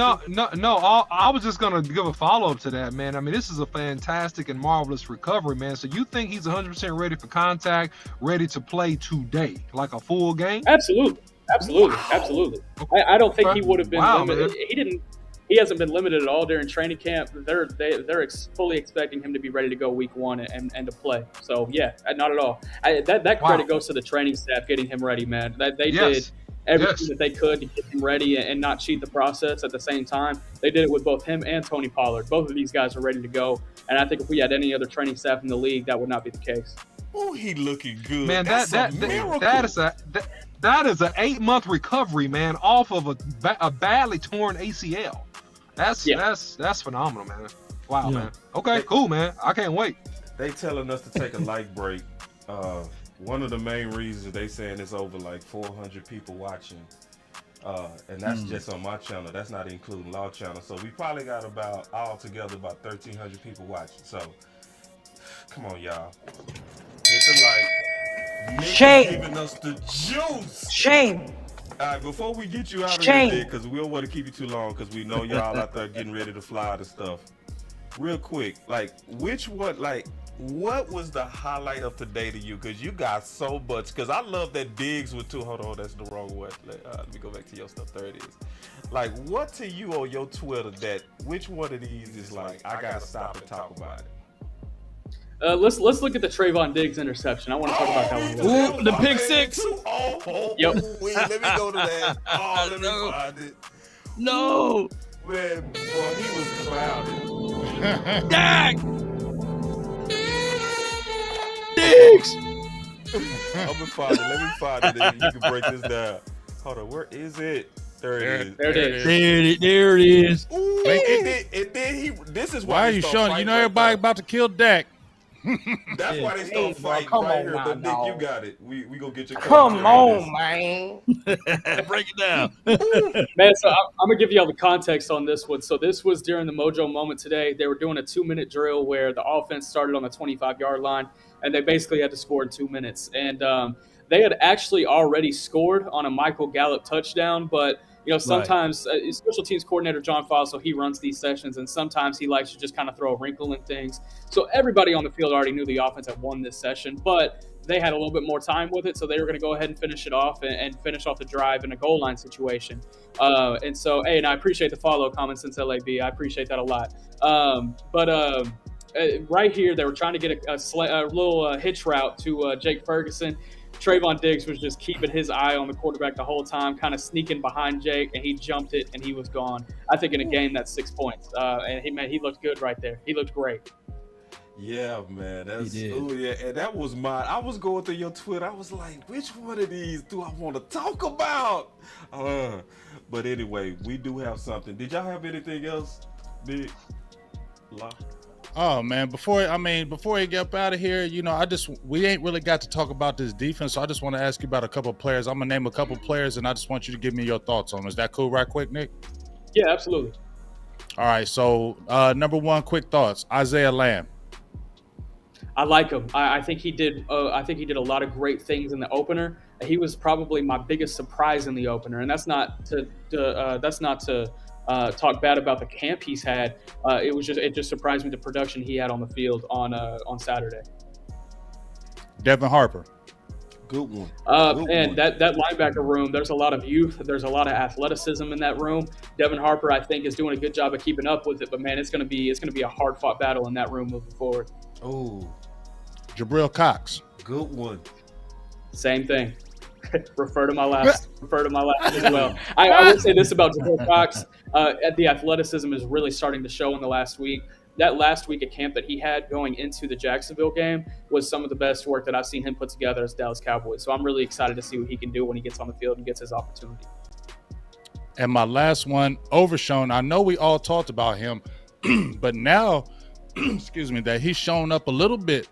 No. I was just gonna give a follow up to that, man. I mean, this is a fantastic and marvelous recovery, man. So you think he's 100% ready for contact, ready to play today, like a full game? Absolutely. I don't think he would have been limited. Man. He hasn't been limited at all during training camp. They're fully expecting him to be ready to go week one and to play. So yeah, not at all. That credit goes to the training staff getting him ready, man. They did everything that they could to get him ready and not cheat the process at the same time. They did it with both him and Tony Pollard. Both of these guys are ready to go. And I think if we had any other training staff in the league, that would not be the case. Oh, he looking good. Man, That's a miracle. that is an 8-month recovery, man, off of a badly torn ACL. That's phenomenal, man. Wow, man. Okay, cool, man. I can't wait. They telling us to take a light break. One of the main reasons they saying it's over like 400 people watching. And that's just on my channel. That's not including Law Channel. So we probably got about 1,300 people watching. So come on, y'all. Hit the like. Nick Shame. is giving us the juice. Shame. All right, before we get you out of here, Nick, because we don't want to keep you too long, because we know y'all out there getting ready to fly out and stuff. Real quick, like, what was the highlight of today to you? Because you got so much. Because I love that Diggs with two. Hold on, that's the wrong one. Let me go back to your stuff. There it is. Like, what to you on your Twitter which one of these is like, I got to stop and talk about it? Let's look at the Trevon Diggs interception. I want to talk about that one. Ooh, the pick six. Yep. Wait, let me go to that. Oh, let me find it. No. Man, boy, he was clouded. Zack. Diggs. I'm gonna find it. Let me find it. And you can break this down. Hold on, where is it? There it is. There it is. There it is. Ooh, and then this is Why are you showing? You know everybody about to kill Dak. That's why they start fighting right here. But Nick, you got it. We gonna get your Come on, man. Break it down. Man, so I'm gonna give you all the context on this one. So this was during the Mojo moment today. They were doing a 2-minute drill where the offense started on the 25-yard line, and they basically had to score in 2 minutes. And they had actually already scored on a Michael Gallup touchdown, but sometimes special teams coordinator John Fossil, he runs these sessions, and sometimes he likes to just kind of throw a wrinkle in things. So everybody on the field already knew the offense had won this session, but they had a little bit more time with it, so they were going to go ahead and finish it off and finish off the drive in a goal line situation. And so, hey, and I appreciate the follow comment since LAB. I appreciate that a lot. But right here, they were trying to get a little hitch route to Jake Ferguson. Trevon Diggs was just keeping his eye on the quarterback the whole time, kind of sneaking behind Jake, and he jumped it, and he was gone. I think in a game, that's 6 points. And he looked good right there. He looked great. Yeah, man. And that was mine. I was going through your Twitter. I was like, which one of these do I want to talk about? But anyway, we do have something. Did y'all have anything else, Big? Oh man, before you get up out of here, we ain't really got to talk about this defense, so I just want to ask you about a couple of players. I'm gonna name a couple of players, and I just want you to give me your thoughts on them. Is that cool, right quick, Nick? Yeah, absolutely. All right, so number one, quick thoughts. Isaiah Lamb. I like him. I think he did. I think he did a lot of great things in the opener. He was probably my biggest surprise in the opener, and that's not to talk bad about the camp he's had. It just surprised me the production he had on the field on Saturday. Devin Harper. Good one. And that linebacker room, there's a lot of youth. There's a lot of athleticism in that room. Devin Harper, I think, is doing a good job of keeping up with it. But man, it's gonna be a hard fought battle in that room moving forward. Oh, Jabril Cox. Good one. Same thing. Refer to my last as well. I would say this about Jabril Cox. The athleticism is really starting to show in the last week. That last week at camp that he had going into the Jacksonville game was some of the best work that I've seen him put together as Dallas Cowboys. So I'm really excited to see what he can do when he gets on the field and gets his opportunity. And my last one, Overshown. I know we all talked about him, but now, excuse me, that he's shown up a little bit.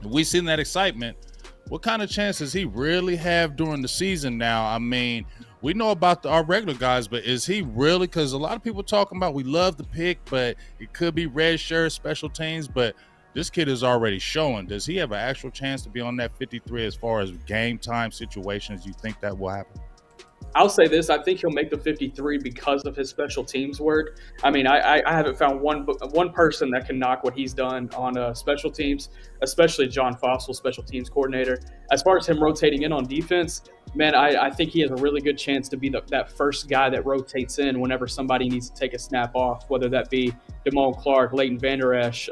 We've seen that excitement. What kind of chance does he really have during the season now? I mean, we know about our regular guys, but is he really? Because a lot of people talking about we love the pick, but it could be red shirt, special teams. But this kid is already showing. Does he have an actual chance to be on that 53 as far as game time situations? You think that will happen? I'll say this. I think he'll make the 53 because of his special teams work. I mean, I haven't found one person that can knock what he's done on special teams, especially John Fossil, special teams coordinator. As far as him rotating in on defense, man, I think he has a really good chance to be that first guy that rotates in whenever somebody needs to take a snap off, whether that be Damone Clark, Leighton Vander Esch.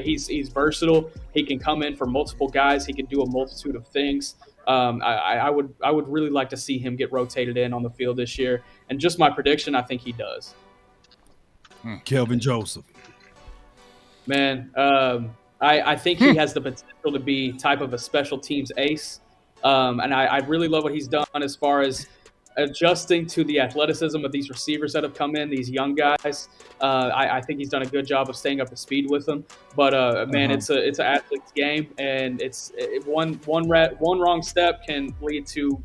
He's versatile. He can come in for multiple guys. He can do a multitude of things. I would really like to see him get rotated in on the field this year. And just my prediction, I think he does. Kelvin Joseph. Man, I think he has the potential to be type of a special teams ace. And I really love what he's done as far as adjusting to the athleticism of these receivers that have come in, these young guys. I think he's done a good job of staying up to speed with them. But man, it's an athlete's game, and one wrong step can lead to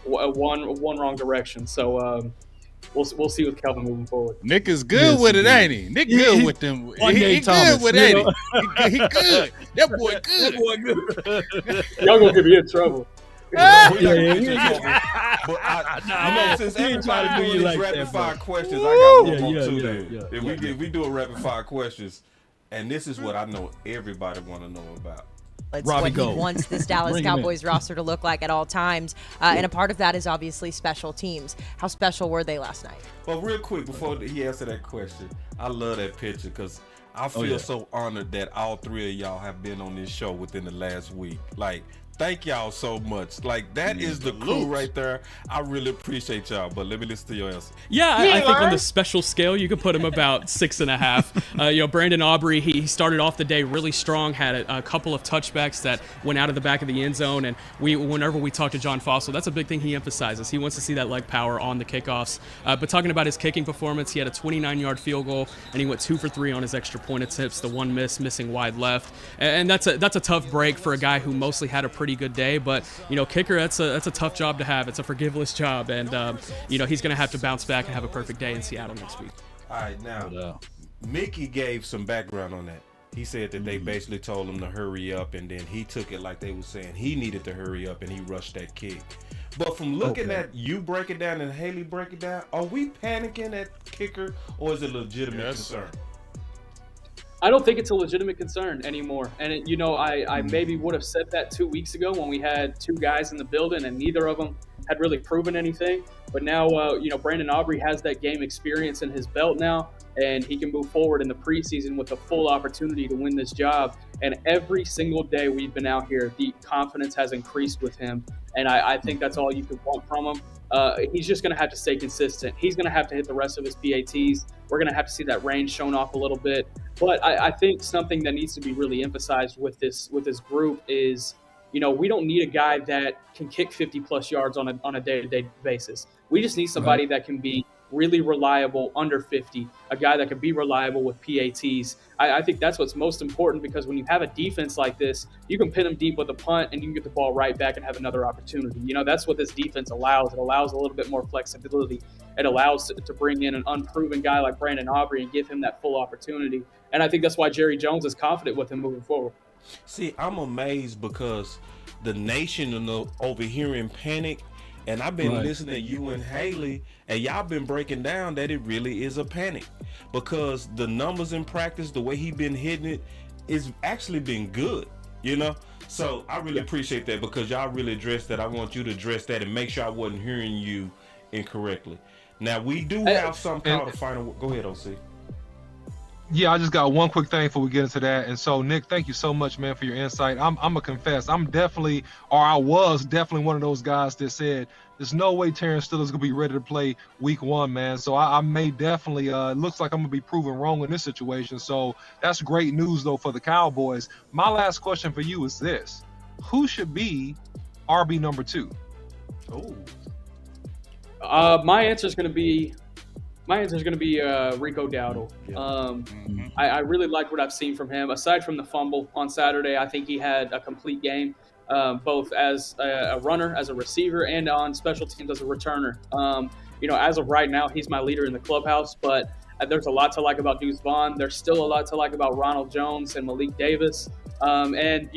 one wrong direction. So we'll see with Kelvin moving forward. Nick is good with it, ain't he? Nick good with them. He good with it, ain't he? He good. That boy good. Y'all gonna get me in trouble. But since everybody doing these rapid fire questions, I got one more too. If we do a rapid fire questions, and this is what I know everybody want to know about. It's what he wants this Dallas Cowboys roster to look like at all times. And a part of that is obviously special teams. How special were they last night? Well, real quick, before he answered that question, I love that picture because I feel so honored that all three of y'all have been on this show within the last week. Like, thank y'all so much. Like, that is the crew right there. I really appreciate y'all, but let me listen to your answer. Yeah, I think on the special scale, you could put him about 6.5. Brandon Aubrey, he started off the day really strong, had a couple of touchbacks that went out of the back of the end zone, and whenever we talk to John Fossil, that's a big thing he emphasizes. He wants to see that leg power on the kickoffs. But talking about his kicking performance, he had a 29-yard field goal, and he went 2 for 3 on his extra point attempts, the one missing wide left. And that's a tough break for a guy who mostly had a pretty good day, but kicker, that's a tough job to have. It's a forgiveless job, and he's going to have to bounce back and have a perfect day in Seattle next week. All right, now Mickey gave some background on that. He said that they basically told him to hurry up, and then he took it like they were saying he needed to hurry up, and he rushed that kick. But from looking at you break it down and Haley break it down, are we panicking at kicker, or is it a legitimate concern? I don't think it's a legitimate concern anymore. And, I maybe would have said that 2 weeks ago when we had two guys in the building and neither of them had really proven anything. But now, Brandon Aubrey has that game experience in his belt now, and he can move forward in the preseason with a full opportunity to win this job. And every single day we've been out here, the confidence has increased with him. And I think that's all you can want from him. He's just going to have to stay consistent. He's going to have to hit the rest of his PATs. We're going to have to see that range shown off a little bit. But I think something that needs to be really emphasized with this group is, we don't need a guy that can kick 50-plus yards on a day-to-day basis. We just need somebody that can be really reliable under 50, a guy that can be reliable with PATs. I think that's what's most important, because when you have a defense like this, you can pin them deep with a punt and you can get the ball right back and have another opportunity. That's what this defense allows. It allows a little bit more flexibility. It allows to bring in an unproven guy like Brandon Aubrey and give him that full opportunity. And I think that's why Jerry Jones is confident with him moving forward. See, I'm amazed because the nation over here in panic, and I've been listening to you and Haley, and y'all been breaking down that it really is a panic, because the numbers in practice, the way he been hitting it, is actually been good, So I really appreciate that, because y'all really addressed that. I want you to address that and make sure I wasn't hearing you incorrectly. Now, we do have something called the final. Go ahead, OC. Yeah, I just got one quick thing before we get into that. And so, Nick, thank you so much, man, for your insight. I'm gonna confess, I was definitely one of those guys that said there's no way Terrence Stiller's gonna be ready to play week 1, man. So I may definitely it looks like I'm gonna be proven wrong in this situation. So that's great news though for the Cowboys. My last question for you is this: who should be RB number 2? My answer is going to be Rico Dowdle. I really like what I've seen from him. Aside from the fumble on Saturday, I think he had a complete game, both as a runner, as a receiver, and on special teams as a returner. As of right now, he's my leader in the clubhouse, but there's a lot to like about Deuce Vaughn. There's still a lot to like about Ronald Jones and Malik Davis. And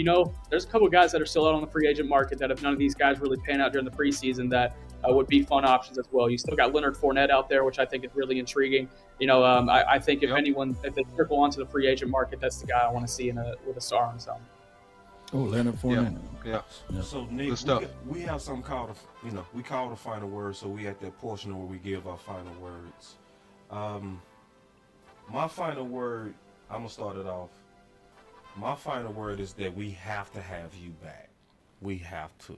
there's a couple of guys that are still out on the free agent market that if none of these guys really pan out during the preseason, that would be fun options as well. You still got Leonard Fournette out there, which I think is really intriguing. I think if they trickle onto the free agent market, that's the guy I want to see with a star on his helmet. Oh, Leonard Fournette. Yeah. So Nick, Good stuff. we have something called we call the final word. So we at that portion where we give our final words. My final word, I'm gonna start it off. My final word is that we have to have you back. We have to.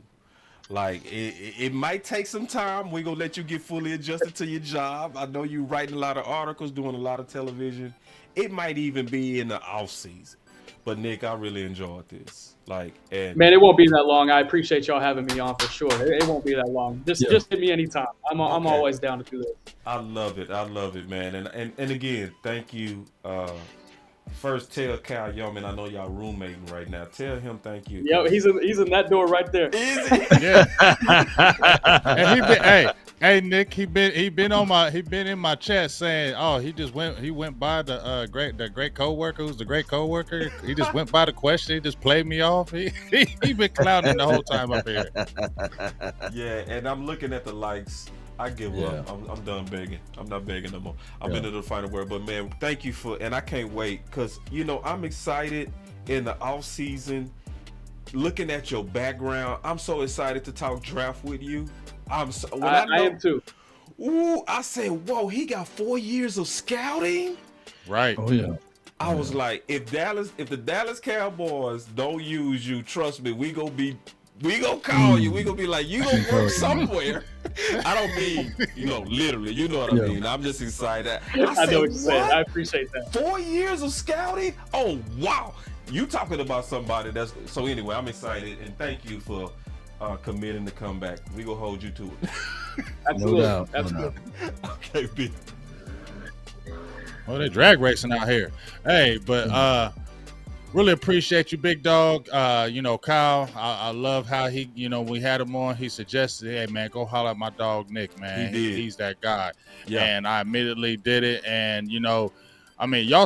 Like it might take some time. We're gonna let you get fully adjusted to your job. I know you writing a lot of articles, doing a lot of television. It might even be in the off season. But Nick, I really enjoyed this. Man, it won't be that long. I appreciate y'all having me on for sure. It won't be that long. Just hit me anytime. I'm always down to do this. I love it, man. And again, thank you. First, tell Cal Yeoman, I know y'all roommating right now. Tell him thank you. Yo, he's in that door right there. Is he? Yeah. And hey, Nick, he been in my chat saying, oh, he went by the great coworker who's the great coworker. He just went by the question. He just played me off. He been clowning the whole time up here. Yeah, and I'm looking at the likes. I give up. I'm done begging. I'm not begging no more. I'm into the final word. But man, thank you and I can't wait because I'm excited in the off season. Looking at your background, I'm so excited to talk draft with you. I am too. Ooh, I said, whoa, he got 4 years of scouting. Right. Oh yeah. I was like, if the Dallas Cowboys don't use you, trust me, we gonna call you. We gonna be like, you gonna work somewhere. I don't mean, literally. You know what I mean. I'm just excited. I know what you're saying. I appreciate that. 4 years of scouting? Oh wow. You talking about somebody that's so anyway, I'm excited and thank you for committing to come back. We gonna hold you to it. Absolutely. No doubt. Absolutely. Okay, B. Oh, they drag racing out here. Hey, but really appreciate you, big dog. Kyle, I love how he, we had him on. He suggested, hey, man, go holler at my dog, Nick, man. He did. He's that guy. Yeah. And I immediately did it. And, y'all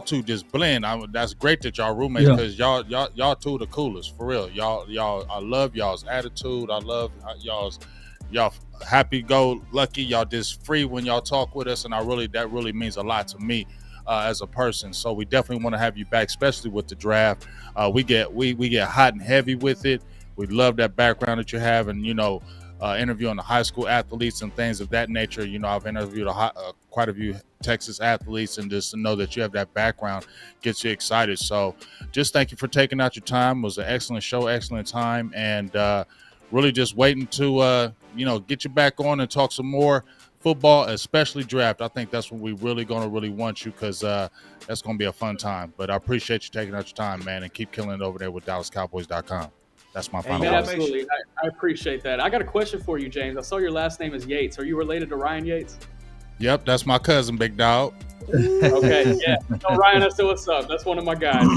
two just blend. That's great that y'all roommates because y'all two the coolest, for real. Y'all, I love y'all's attitude. I love y'all happy go lucky. Y'all just free when y'all talk with us. And that really means a lot to me. As a person, so we definitely want to have you back, especially with the draft. We get hot and heavy with it. We love that background that you have, and interviewing the high school athletes and things of that nature. I've interviewed quite a few Texas athletes, and just to know that you have that background gets you excited. So, just thank you for taking out your time. It was an excellent show, excellent time, and really just waiting to get you back on and talk some more football, especially draft. I think that's when we really want you because that's going to be a fun time. But I appreciate you taking out your time, man, and keep killing it over there with DallasCowboys.com. That's my final word. Absolutely. I appreciate that. I got a question for you, James. I saw your last name is Yates. Are you related to Ryan Yates? Yep, that's my cousin, big dog. Okay, yeah. So Ryan, that's still what's up. That's one of my guys.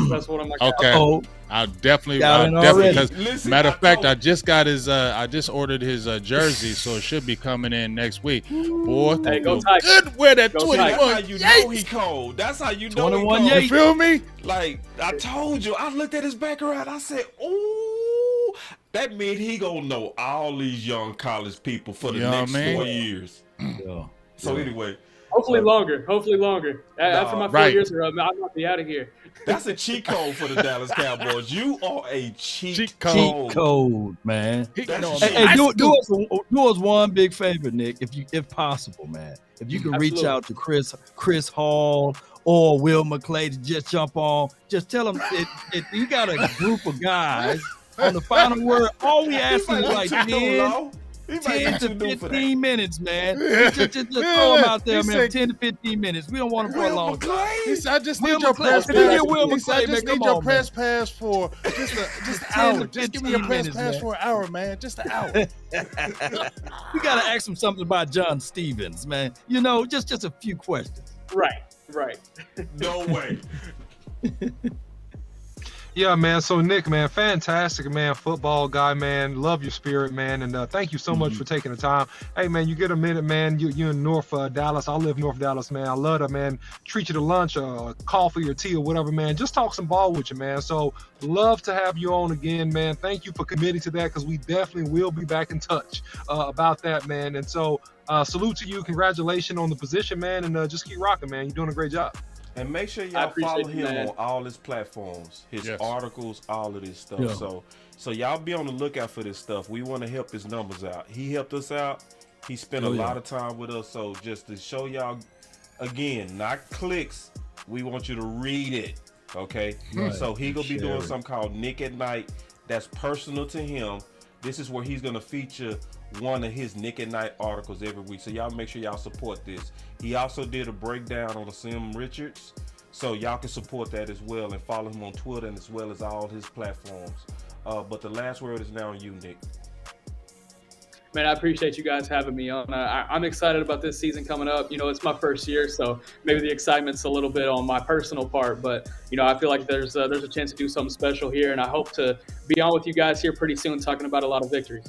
Okay. I'll definitely because matter of fact, I just ordered his jersey, so it should be coming in next week. Boy, hey, go Tigers. Good wear that 21. That's how you know he cold. That's how you know 21 he cold. You feel me? Like I told you, I looked at his background. I said, "Ooh, that means he gonna know all these young college people for the next 4 years." Yeah. So anyway. Hopefully longer. After my 4 years are up, I'm gonna be out of here. That's a cheat code for the Dallas Cowboys. You are a cheat code. Cheat code, man. Hey, do us one big favor, Nick, if possible, man. If you can reach out to Chris Hall or Will McClay to just jump on, just tell them if you got a group of guys on the final word, all we ask is like 10 to 15 minutes, man. Just throw them out there, man. 10 to 15 minutes. We don't want them for a long time. I just need your press pass. I just need your press pass for just an hour. Just give me your press pass for an hour, man. Just an hour. We gotta ask them something about John Stevens, man. Just a few questions. Right. No way. Yeah, man. So Nick, man, fantastic, man, football guy, man. Love your spirit, man, and thank you so much for taking the time. Hey, man, you get a minute, man. You in North Dallas. I live North Dallas, man. I love to, man, treat you to lunch or coffee or tea or whatever, man. Just talk some ball with you, man. So love to have you on again, man. Thank you for committing to that because we definitely will be back in touch about that, man. And so salute to you. Congratulations on the position, man, and just keep rocking, man. You're doing a great job. And make sure I y'all appreciate follow you, him man. on all his platforms, his Yes. articles, all of this stuff. Yeah. So y'all be on the lookout for this stuff. We want to help his numbers out. He helped us out. He spent a lot of time with us. So just to show y'all, again, not clicks. We want you to read it. Okay. Right. So he gonna be doing Share it. something called Nick at Night. That's personal to him. This is where he's gonna feature one of his Nick at Night articles every week. So y'all make sure y'all support this. He also did a breakdown on the Sim Richards. So y'all can support that as well and follow him on Twitter and as well as all his platforms. But the last word is now on you, Nick. Man, I appreciate you guys having me on. I'm excited about this season coming up. You know, it's my first year, so maybe the excitement's a little bit on my personal part. But, you know, I feel like there's a chance to do something special here, and I hope to be on with you guys here pretty soon talking about a lot of victories.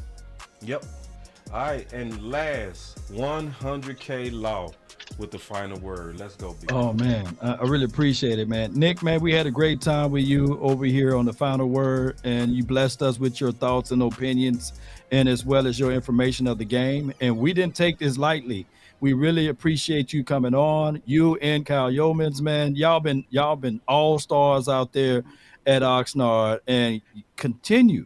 Yep. All right, and last, 100K Law with the final word. Let's go, B. Oh man, I really appreciate it, man. Nick, man, we had a great time with you over here on the final word, and you blessed us with your thoughts and opinions, and as well as your information of the game. And we didn't take this lightly. We really appreciate you coming on. You and Kyle Yeomans, man, y'all been all stars out there at Oxnard, and continue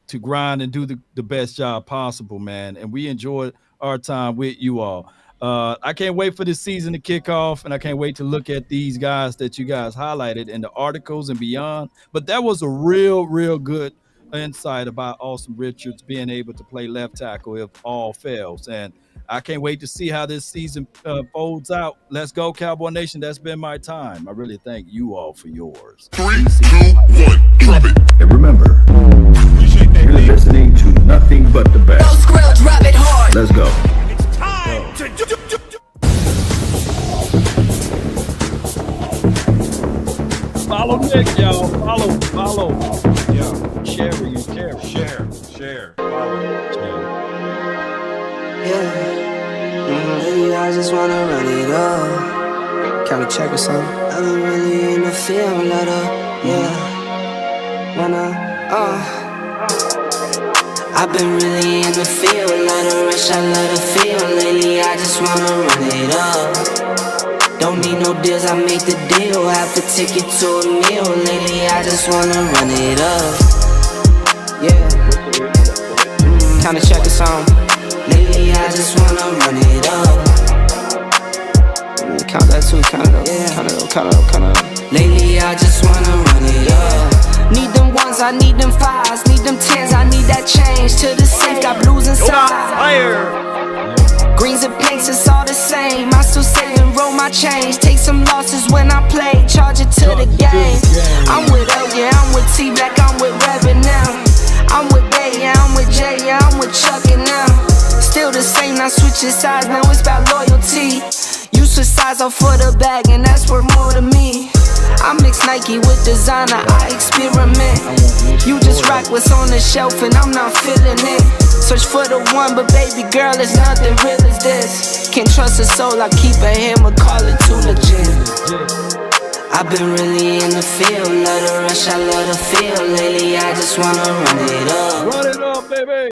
to grind and do the best job possible, man. And we enjoyed our time with you all. I can't wait for this season to kick off, and I can't wait to look at these guys that you guys highlighted in the articles and beyond. But that was a real good insight about Austin Richards being able to play left tackle if all fails. And I can't wait to see how this season folds out. Let's go, Cowboy Nation. That's been my time. I really thank you all for yours. 3, 2, 1, drop it. And remember, you're listening to nothing but the best. Let's go. Follow Nick, y'all. Follow. Yeah. Share. Follow. Yeah, I just wanna run it up. Kinda check or something. I've been really in the field, let up. Yeah. I've been really in the field, let her rush, I let her feel. Lately, I just wanna run it up. Don't need no deals, I make the deal. Half a ticket to a meal. Lately, I just wanna run it up. Yeah. Kinda check or something. Lately, I just wanna run it up. Count that too, count it up. Lately, I just wanna run it up. Need them ones, I need them fives, need them tens, I need that change. To the safe, got blues inside. Greens and pinks, it's all the same. I still save and roll my change. Take some losses when I play, charge it to the game. I'm with L, yeah, I'm with T Black, I'm with Revan now. I'm with Bay, yeah, I'm with Jay, yeah, I'm with Chuck and now. Still the same, not switching sides, now it's about loyalty. You switch sides off for the bag, and that's worth more to me. I mix Nike with designer, I experiment. You just rock what's on the shelf, and I'm not feeling it. Search for the one, but baby girl, it's nothing real as this. Can't trust a soul, I keep a hammer, call it too legit. I've been really in the field, let her rush, I let her feel. Lately, I just wanna run it up. Run it up, baby.